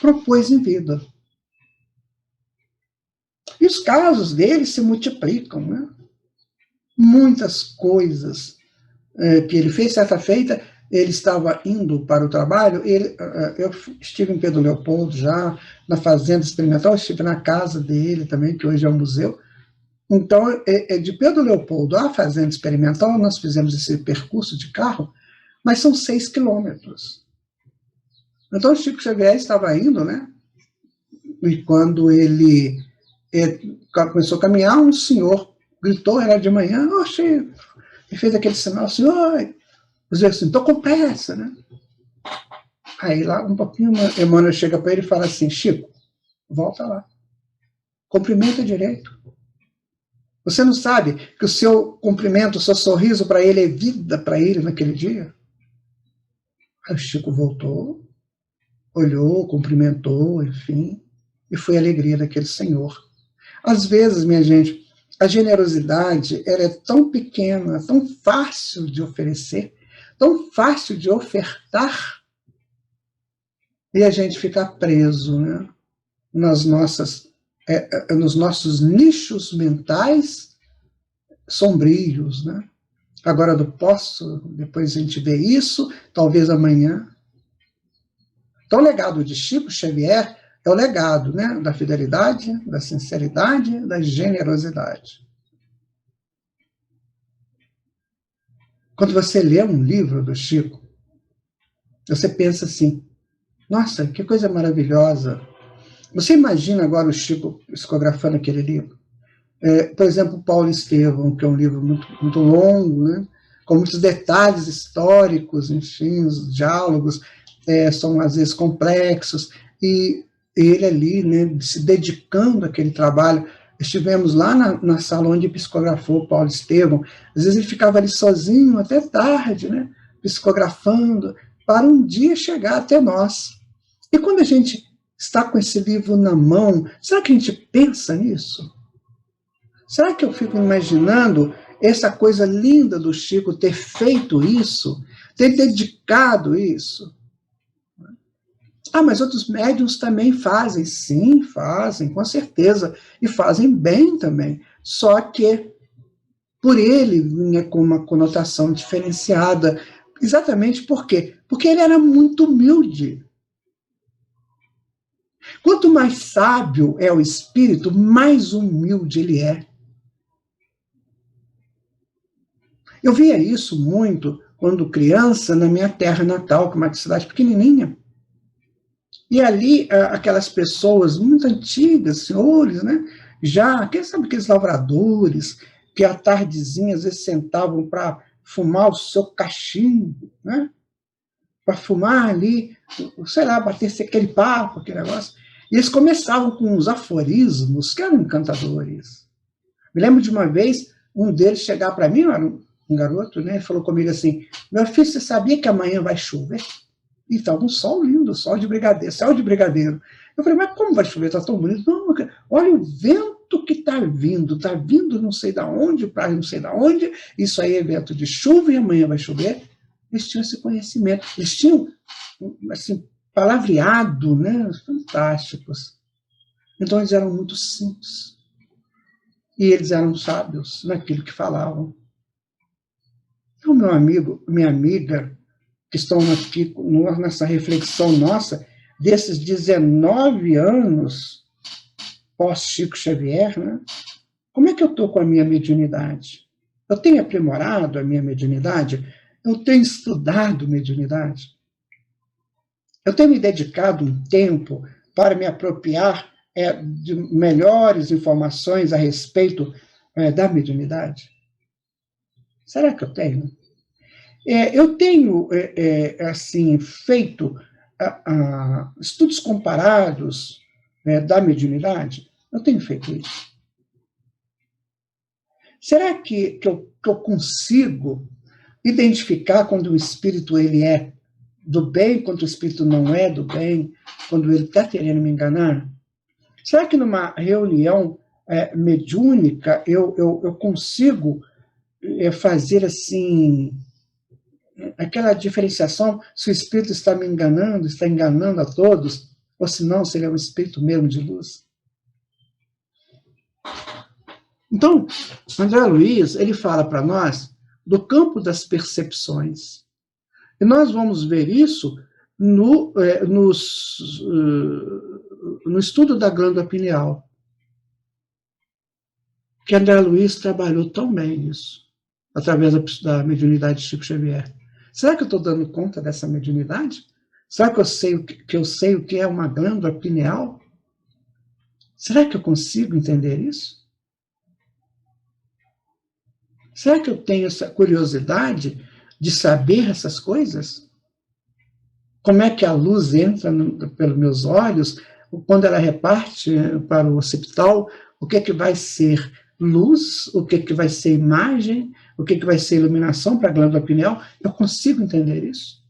propôs em vida. E os casos dele se multiplicam, né? Muitas coisas que ele fez. Certa feita, ele estava indo para o trabalho, eu estive em Pedro Leopoldo já, na Fazenda Experimental, estive na casa dele também, que hoje é um museu. Então, de Pedro Leopoldo à Fazenda Experimental, nós fizemos esse percurso de carro, mas são 6 quilômetros. Então, o Chico Xavier estava indo, né? E quando ele começou a caminhar, um senhor gritou, era de manhã, "Ô, Chico!" E fez aquele sinal assim, "Oi!" Assim, "Estou com pressa", né? Aí lá, um pouquinho, Emmanuel chega para ele e fala assim, "Chico, volta lá. Cumprimenta direito. Você não sabe que o seu cumprimento, o seu sorriso para ele é vida para ele naquele dia?" Aí o Chico voltou, olhou, cumprimentou, enfim, e foi a alegria daquele senhor. Às vezes, minha gente, a generosidade ela é tão pequena, tão fácil de oferecer, tão fácil de ofertar, e a gente fica preso, né, nos nossos nichos mentais sombrios, né? Agora eu posso, depois a gente vê isso, talvez amanhã. Então o legado de Chico Xavier é o legado, né, da fidelidade, da sinceridade, da generosidade. Quando você lê um livro do Chico, você pensa assim, nossa, que coisa maravilhosa. Você imagina agora o Chico psicografando aquele livro? Por exemplo, Paulo Estevão, que é um livro muito, muito longo, né, com muitos detalhes históricos, enfim, os diálogos são às vezes complexos, e ele ali, né, se dedicando àquele trabalho. Estivemos lá na sala onde psicografou Paulo Estevão, às vezes ele ficava ali sozinho até tarde, né, psicografando, para um dia chegar até nós. E quando a gente está com esse livro na mão, será que a gente pensa nisso? Será que eu fico imaginando essa coisa linda do Chico ter feito isso, ter dedicado isso? Ah, mas outros médiums também fazem. Sim, fazem, com certeza. E fazem bem também. Só que, por ele, vinha com uma conotação diferenciada. Exatamente por quê? Porque ele era muito humilde. Quanto mais sábio é o espírito, mais humilde ele é. Eu via isso muito quando criança na minha terra natal, que é uma cidade pequenininha. E ali, aquelas pessoas muito antigas, senhores, né? Já, quem sabe aqueles lavradores, que à tardezinha, às vezes, sentavam para fumar o seu cachimbo, né? Para fumar ali, sei lá, bater aquele papo, aquele negócio. E eles começavam com uns aforismos que eram encantadores. Me lembro de uma vez, um deles chegar para mim, era um garoto, né? Falou comigo assim: meu filho, você sabia que amanhã vai chover? E estava um sol lindo, sol de brigadeiro, céu de brigadeiro. Eu falei, mas como vai chover? Está tão bonito. Não, olha o vento que está vindo não sei da onde, para não sei da onde, isso aí é vento de chuva e amanhã vai chover. Eles tinham esse conhecimento, eles tinham, assim, palavreado, né? Fantásticos. Então eles eram muito simples. E eles eram sábios naquilo que falavam. Então, meu amigo, minha amiga, que estão aqui nessa reflexão nossa, desses 19 anos pós-Chico Xavier, né? Como é que eu estou com a minha mediunidade? Eu tenho aprimorado a minha mediunidade? Eu tenho estudado mediunidade? Eu tenho me dedicado um tempo para me apropriar de melhores informações a respeito da mediunidade? Será que eu tenho? Eu tenho, assim, feito estudos comparados da mediunidade. Eu tenho feito isso. Será que eu consigo identificar quando o espírito ele é do bem, quando o espírito não é do bem, quando ele está querendo me enganar? Será que numa reunião mediúnica eu consigo fazer assim aquela diferenciação se o espírito está me enganando, está enganando a todos, ou se não, se ele é um espírito mesmo de luz? Então, André Luiz, ele fala para nós do campo das percepções. E nós vamos ver isso no estudo da glândula pineal, que André Luiz trabalhou tão bem isso, através da mediunidade de Chico Xavier. Será que eu estou dando conta dessa mediunidade? Será que eu sei o que é uma glândula pineal? Será que eu consigo entender isso? Será que eu tenho essa curiosidade de saber essas coisas? Como é que a luz entra pelos meus olhos? Quando ela reparte para o occipital, o que é que vai ser luz? O que é que vai ser imagem? O que vai ser iluminação para a glândula pineal? Eu consigo entender isso?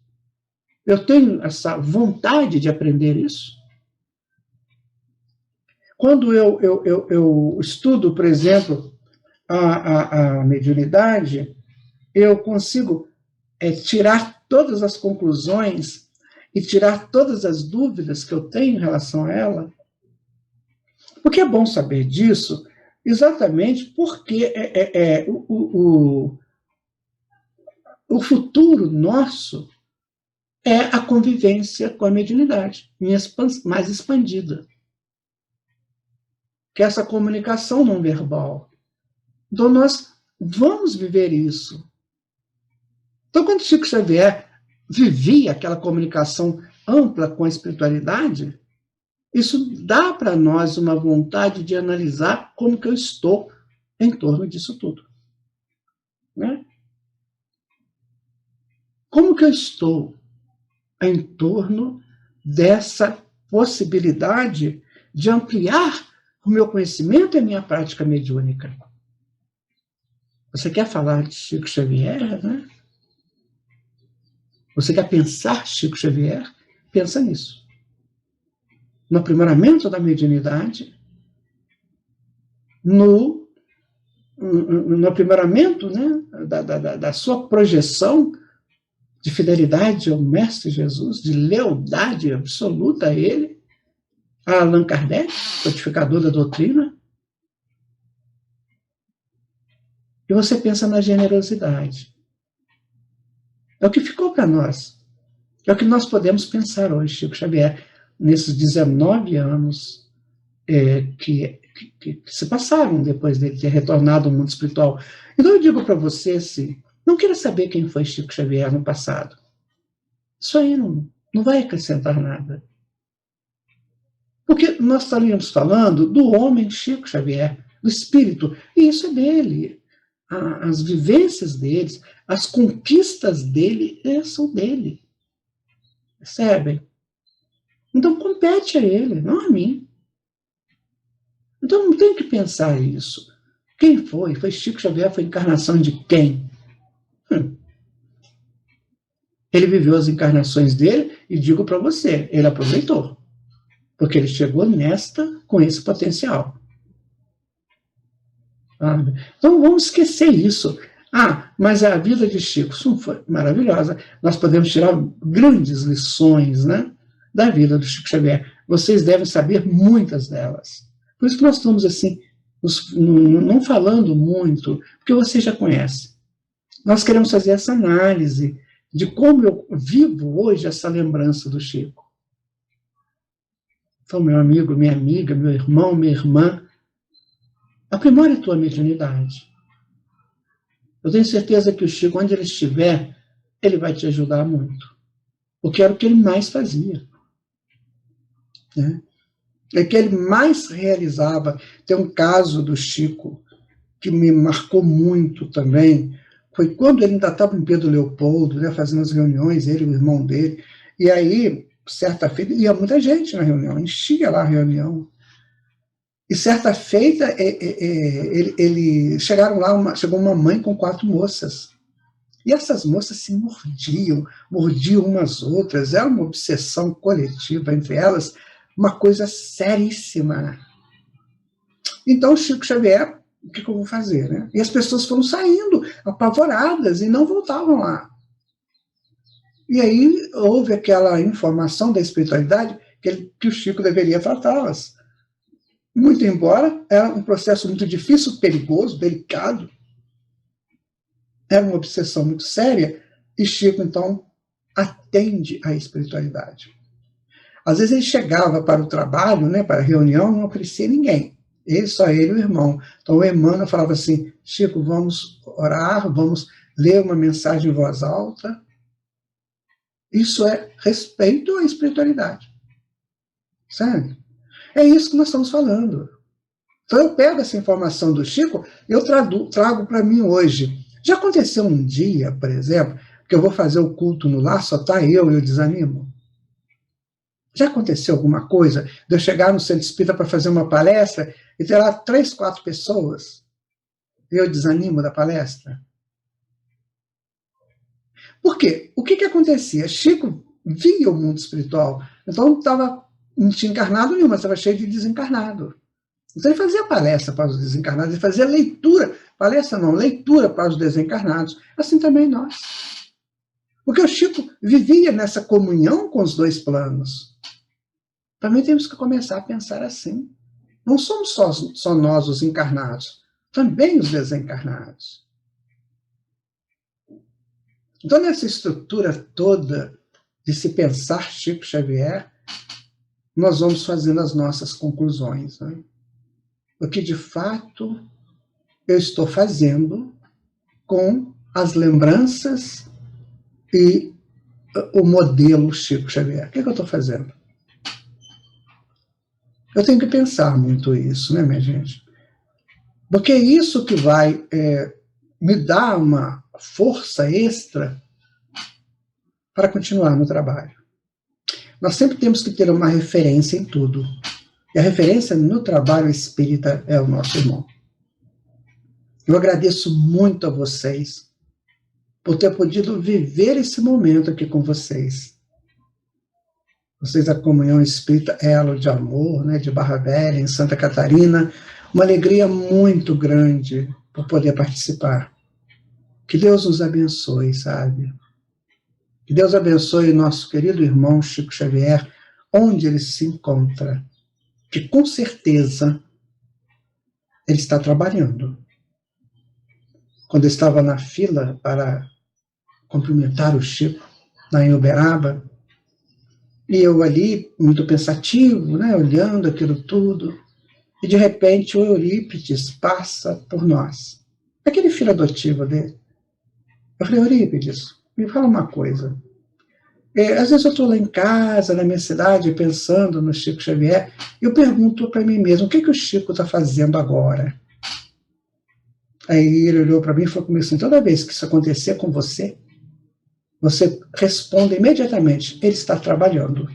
Eu tenho essa vontade de aprender isso? Quando eu estudo, por exemplo, a mediunidade, eu consigo tirar todas as conclusões e tirar todas as dúvidas que eu tenho em relação a ela. Porque é bom saber disso, exatamente porque o futuro nosso é a convivência com a mediunidade, mais expandida. Que é essa comunicação não verbal. Então, nós vamos viver isso. Então, quando Chico Xavier vivia aquela comunicação ampla com a espiritualidade, isso dá para nós uma vontade de analisar como que eu estou em torno disso tudo. Né? Como que eu estou em torno dessa possibilidade de ampliar o meu conhecimento e a minha prática mediúnica? Você quer falar de Chico Xavier, né? Você quer pensar Chico Xavier? Pensa nisso. No aprimoramento da mediunidade, no aprimoramento, né, da sua projeção de fidelidade ao Mestre Jesus, de lealdade absoluta a ele, a Allan Kardec, codificador da doutrina. E você pensa na generosidade. É o que ficou para nós. É o que nós podemos pensar hoje, Chico Xavier, nesses 19 anos que se passaram depois dele ter retornado ao mundo espiritual. Então eu digo para você assim, não queira saber quem foi Chico Xavier no passado. Isso aí não vai acrescentar nada. Porque nós estaríamos falando do homem Chico Xavier, do espírito, e isso é dele. As vivências deles, as conquistas dele, são dele. Percebem? Então compete a ele, não a mim. Então não tem que pensar isso. Quem foi? Foi Chico Xavier, foi encarnação de quem? Ele viveu as encarnações dele e digo para você, ele aproveitou. Porque ele chegou com esse potencial. Então vamos esquecer isso. Mas a vida de Chico foi maravilhosa. Nós podemos tirar grandes lições, né, da vida do Chico Xavier. Vocês devem saber muitas delas. Por isso que nós estamos assim, não falando muito, porque você já conhece. Nós queremos fazer essa análise de como eu vivo hoje essa lembrança do Chico. Então, meu amigo, minha amiga, meu irmão, minha irmã, aprimore a tua mediunidade. Eu tenho certeza que o Chico, onde ele estiver, ele vai te ajudar muito. Porque era o que ele mais fazia. Né? É o que ele mais realizava. Tem um caso do Chico que me marcou muito também. Foi quando ele ainda estava em Pedro Leopoldo, né, fazendo as reuniões, ele e o irmão dele. E aí, certa feita, ia muita gente na reunião, enchia lá a reunião. E certa feita, chegou uma mãe com 4 moças. E essas moças se mordiam umas às outras, era uma obsessão coletiva entre elas, uma coisa seríssima. Então, o Chico Xavier, o que eu vou fazer? Né? E as pessoas foram saindo, apavoradas, e não voltavam lá. E aí houve aquela informação da espiritualidade que o Chico deveria tratá-las. Muito embora era um processo muito difícil, perigoso, delicado, era uma obsessão muito séria, e Chico, então, atende à espiritualidade. Às vezes ele chegava para o trabalho, né, para a reunião, não aparecia ninguém, só ele e o irmão. Então o Emmanuel falava assim, Chico, vamos orar, vamos ler uma mensagem em voz alta. Isso é respeito à espiritualidade. Sabe? É isso que nós estamos falando. Então eu pego essa informação do Chico e eu trago para mim hoje. Já aconteceu um dia, por exemplo, que eu vou fazer o culto no lar, só está eu e eu desanimo? Já aconteceu alguma coisa de eu chegar no centro espírita para fazer uma palestra e ter lá 3, 4 pessoas e eu desanimo da palestra? Por quê? O que acontecia? Chico via o mundo espiritual, então não tinha encarnado nenhum, mas estava cheio de desencarnado. Então ele fazia palestra para os desencarnados, ele fazia leitura, palestra não, leitura para os desencarnados, assim também nós. Porque o Chico vivia nessa comunhão com os 2 planos. Também temos que começar a pensar assim. Não somos só nós os encarnados, também os desencarnados. Então, nessa estrutura toda de se pensar Chico Xavier, nós vamos fazendo as nossas conclusões. Né? O que, de fato, eu estou fazendo com as lembranças e o modelo Chico Xavier. O que eu estou fazendo? Eu tenho que pensar muito isso, né, minha gente? Porque é isso que vai me dar uma força extra para continuar no trabalho. Nós sempre temos que ter uma referência em tudo. E a referência no trabalho espírita é o nosso irmão. Eu agradeço muito a vocês por ter podido viver esse momento aqui com vocês. Vocês da Comunhão Espírita Elo de Amor, né, de Barra Velha, em Santa Catarina. Uma alegria muito grande por poder participar. Que Deus nos abençoe, sabe? Que Deus abençoe nosso querido irmão Chico Xavier, onde ele se encontra, que com certeza ele está trabalhando. Quando eu estava na fila para cumprimentar o Chico, lá em Uberaba, e eu ali, muito pensativo, né, olhando aquilo tudo, e de repente o Eurípides passa por nós. Aquele filho adotivo dele. Eu falei, Eurípides, me fala uma coisa. Às vezes eu estou lá em casa, na minha cidade, pensando no Chico Xavier, e eu pergunto para mim mesmo, o que o Chico está fazendo agora? Aí ele olhou para mim e falou comigo assim, toda vez que isso acontecer com você, você responde imediatamente, ele está trabalhando.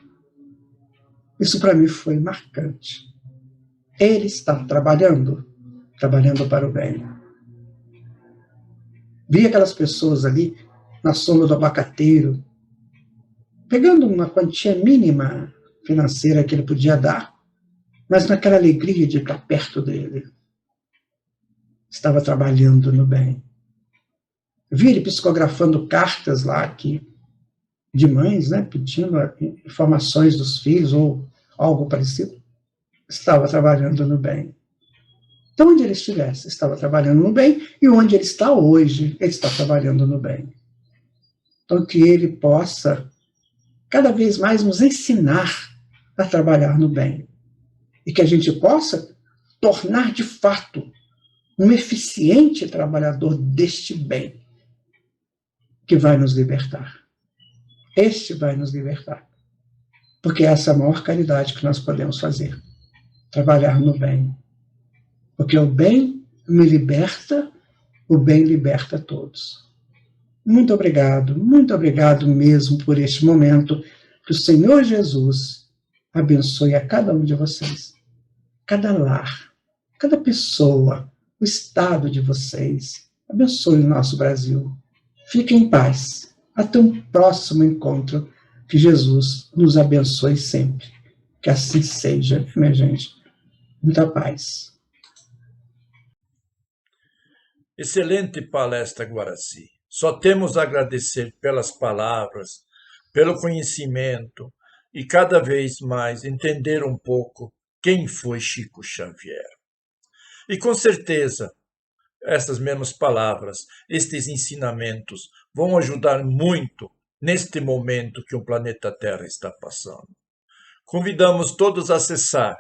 Isso para mim foi marcante. Ele está trabalhando para o bem. Vi aquelas pessoas ali, na sombra do abacateiro, pegando uma quantia mínima financeira que ele podia dar, mas naquela alegria de estar perto dele. Estava trabalhando no bem. Vi ele psicografando cartas lá aqui, de mães, né, pedindo informações dos filhos ou algo parecido. Estava trabalhando no bem. Então, onde ele estivesse, estava trabalhando no bem, e onde ele está hoje, ele está trabalhando no bem. Então, que ele possa cada vez mais nos ensinar a trabalhar no bem. E que a gente possa tornar, de fato, um eficiente trabalhador deste bem, que vai nos libertar. Este vai nos libertar. Porque essa é a maior caridade que nós podemos fazer. Trabalhar no bem. Porque o bem me liberta, o bem liberta a todos. Muito obrigado mesmo por este momento. Que o Senhor Jesus abençoe a cada um de vocês. Cada lar, cada pessoa, o estado de vocês. Abençoe o nosso Brasil. Fiquem em paz. Até um próximo encontro. Que Jesus nos abençoe sempre. Que assim seja, minha gente. Muita paz. Excelente palestra, Guaraci. Só temos a agradecer pelas palavras, pelo conhecimento e cada vez mais entender um pouco quem foi Chico Xavier. E com certeza, essas mesmas palavras, estes ensinamentos vão ajudar muito neste momento que o planeta Terra está passando. Convidamos todos a acessar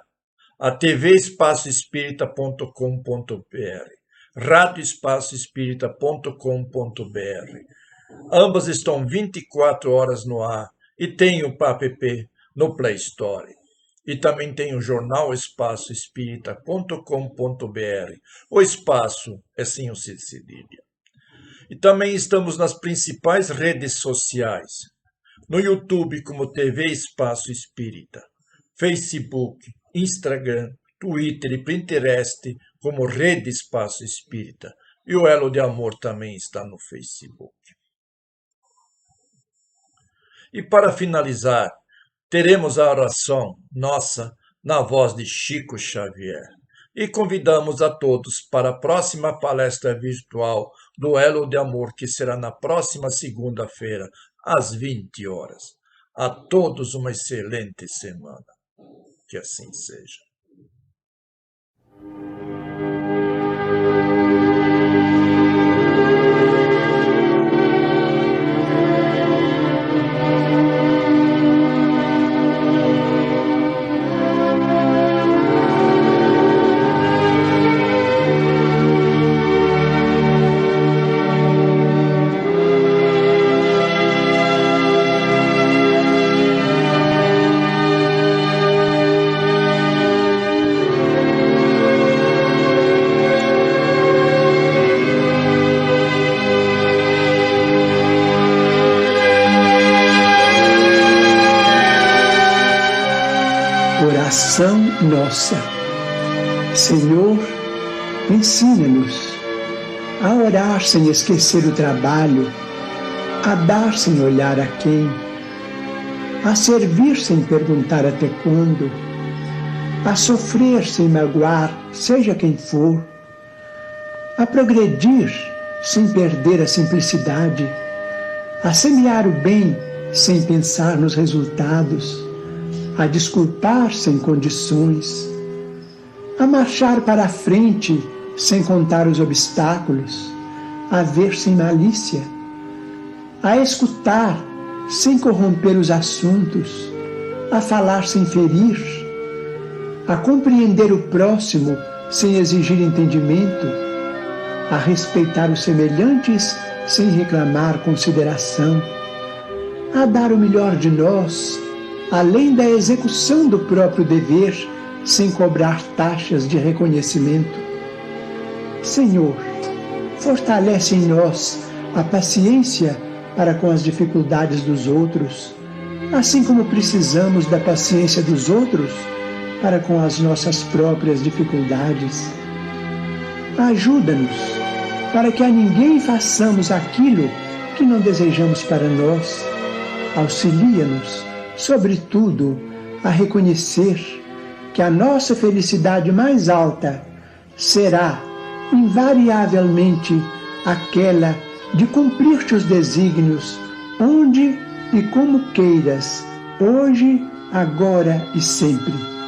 a tvespaçoespírita.com.br, radioespaçoespírita.com.br. Ambas estão 24 horas no ar e tem o app no Play Store. E também tem o jornal espaçoespírita.com.br. O espaço é sem o cedilha. E também estamos nas principais redes sociais. No YouTube como TV Espaço Espírita, Facebook, Instagram, Twitter e Pinterest como Rede Espaço Espírita. E o Elo de Amor também está no Facebook. E para finalizar, teremos a oração nossa na voz de Chico Xavier. E convidamos a todos para a próxima palestra virtual do Elo de Amor, que será na próxima segunda-feira, às 20 horas. A todos uma excelente semana. Que assim seja. Oração nossa. Senhor, ensina-nos a orar sem esquecer o trabalho, a dar sem olhar a quem, a servir sem perguntar até quando, a sofrer sem magoar, seja quem for, a progredir sem perder a simplicidade, a semear o bem sem pensar nos resultados, a desculpar sem condições, a marchar para a frente sem contar os obstáculos, a ver sem malícia, a escutar sem corromper os assuntos, a falar sem ferir, a compreender o próximo sem exigir entendimento, a respeitar os semelhantes sem reclamar consideração, a dar o melhor de nós, além da execução do próprio dever, sem cobrar taxas de reconhecimento. Senhor, fortalece em nós a paciência para com as dificuldades dos outros, assim como precisamos da paciência dos outros para com as nossas próprias dificuldades. Ajuda-nos para que a ninguém façamos aquilo que não desejamos para nós. Auxilia-nos, sobretudo, a reconhecer que a nossa felicidade mais alta será, invariavelmente, aquela de cumprir teus desígnios, onde e como queiras, hoje, agora e sempre.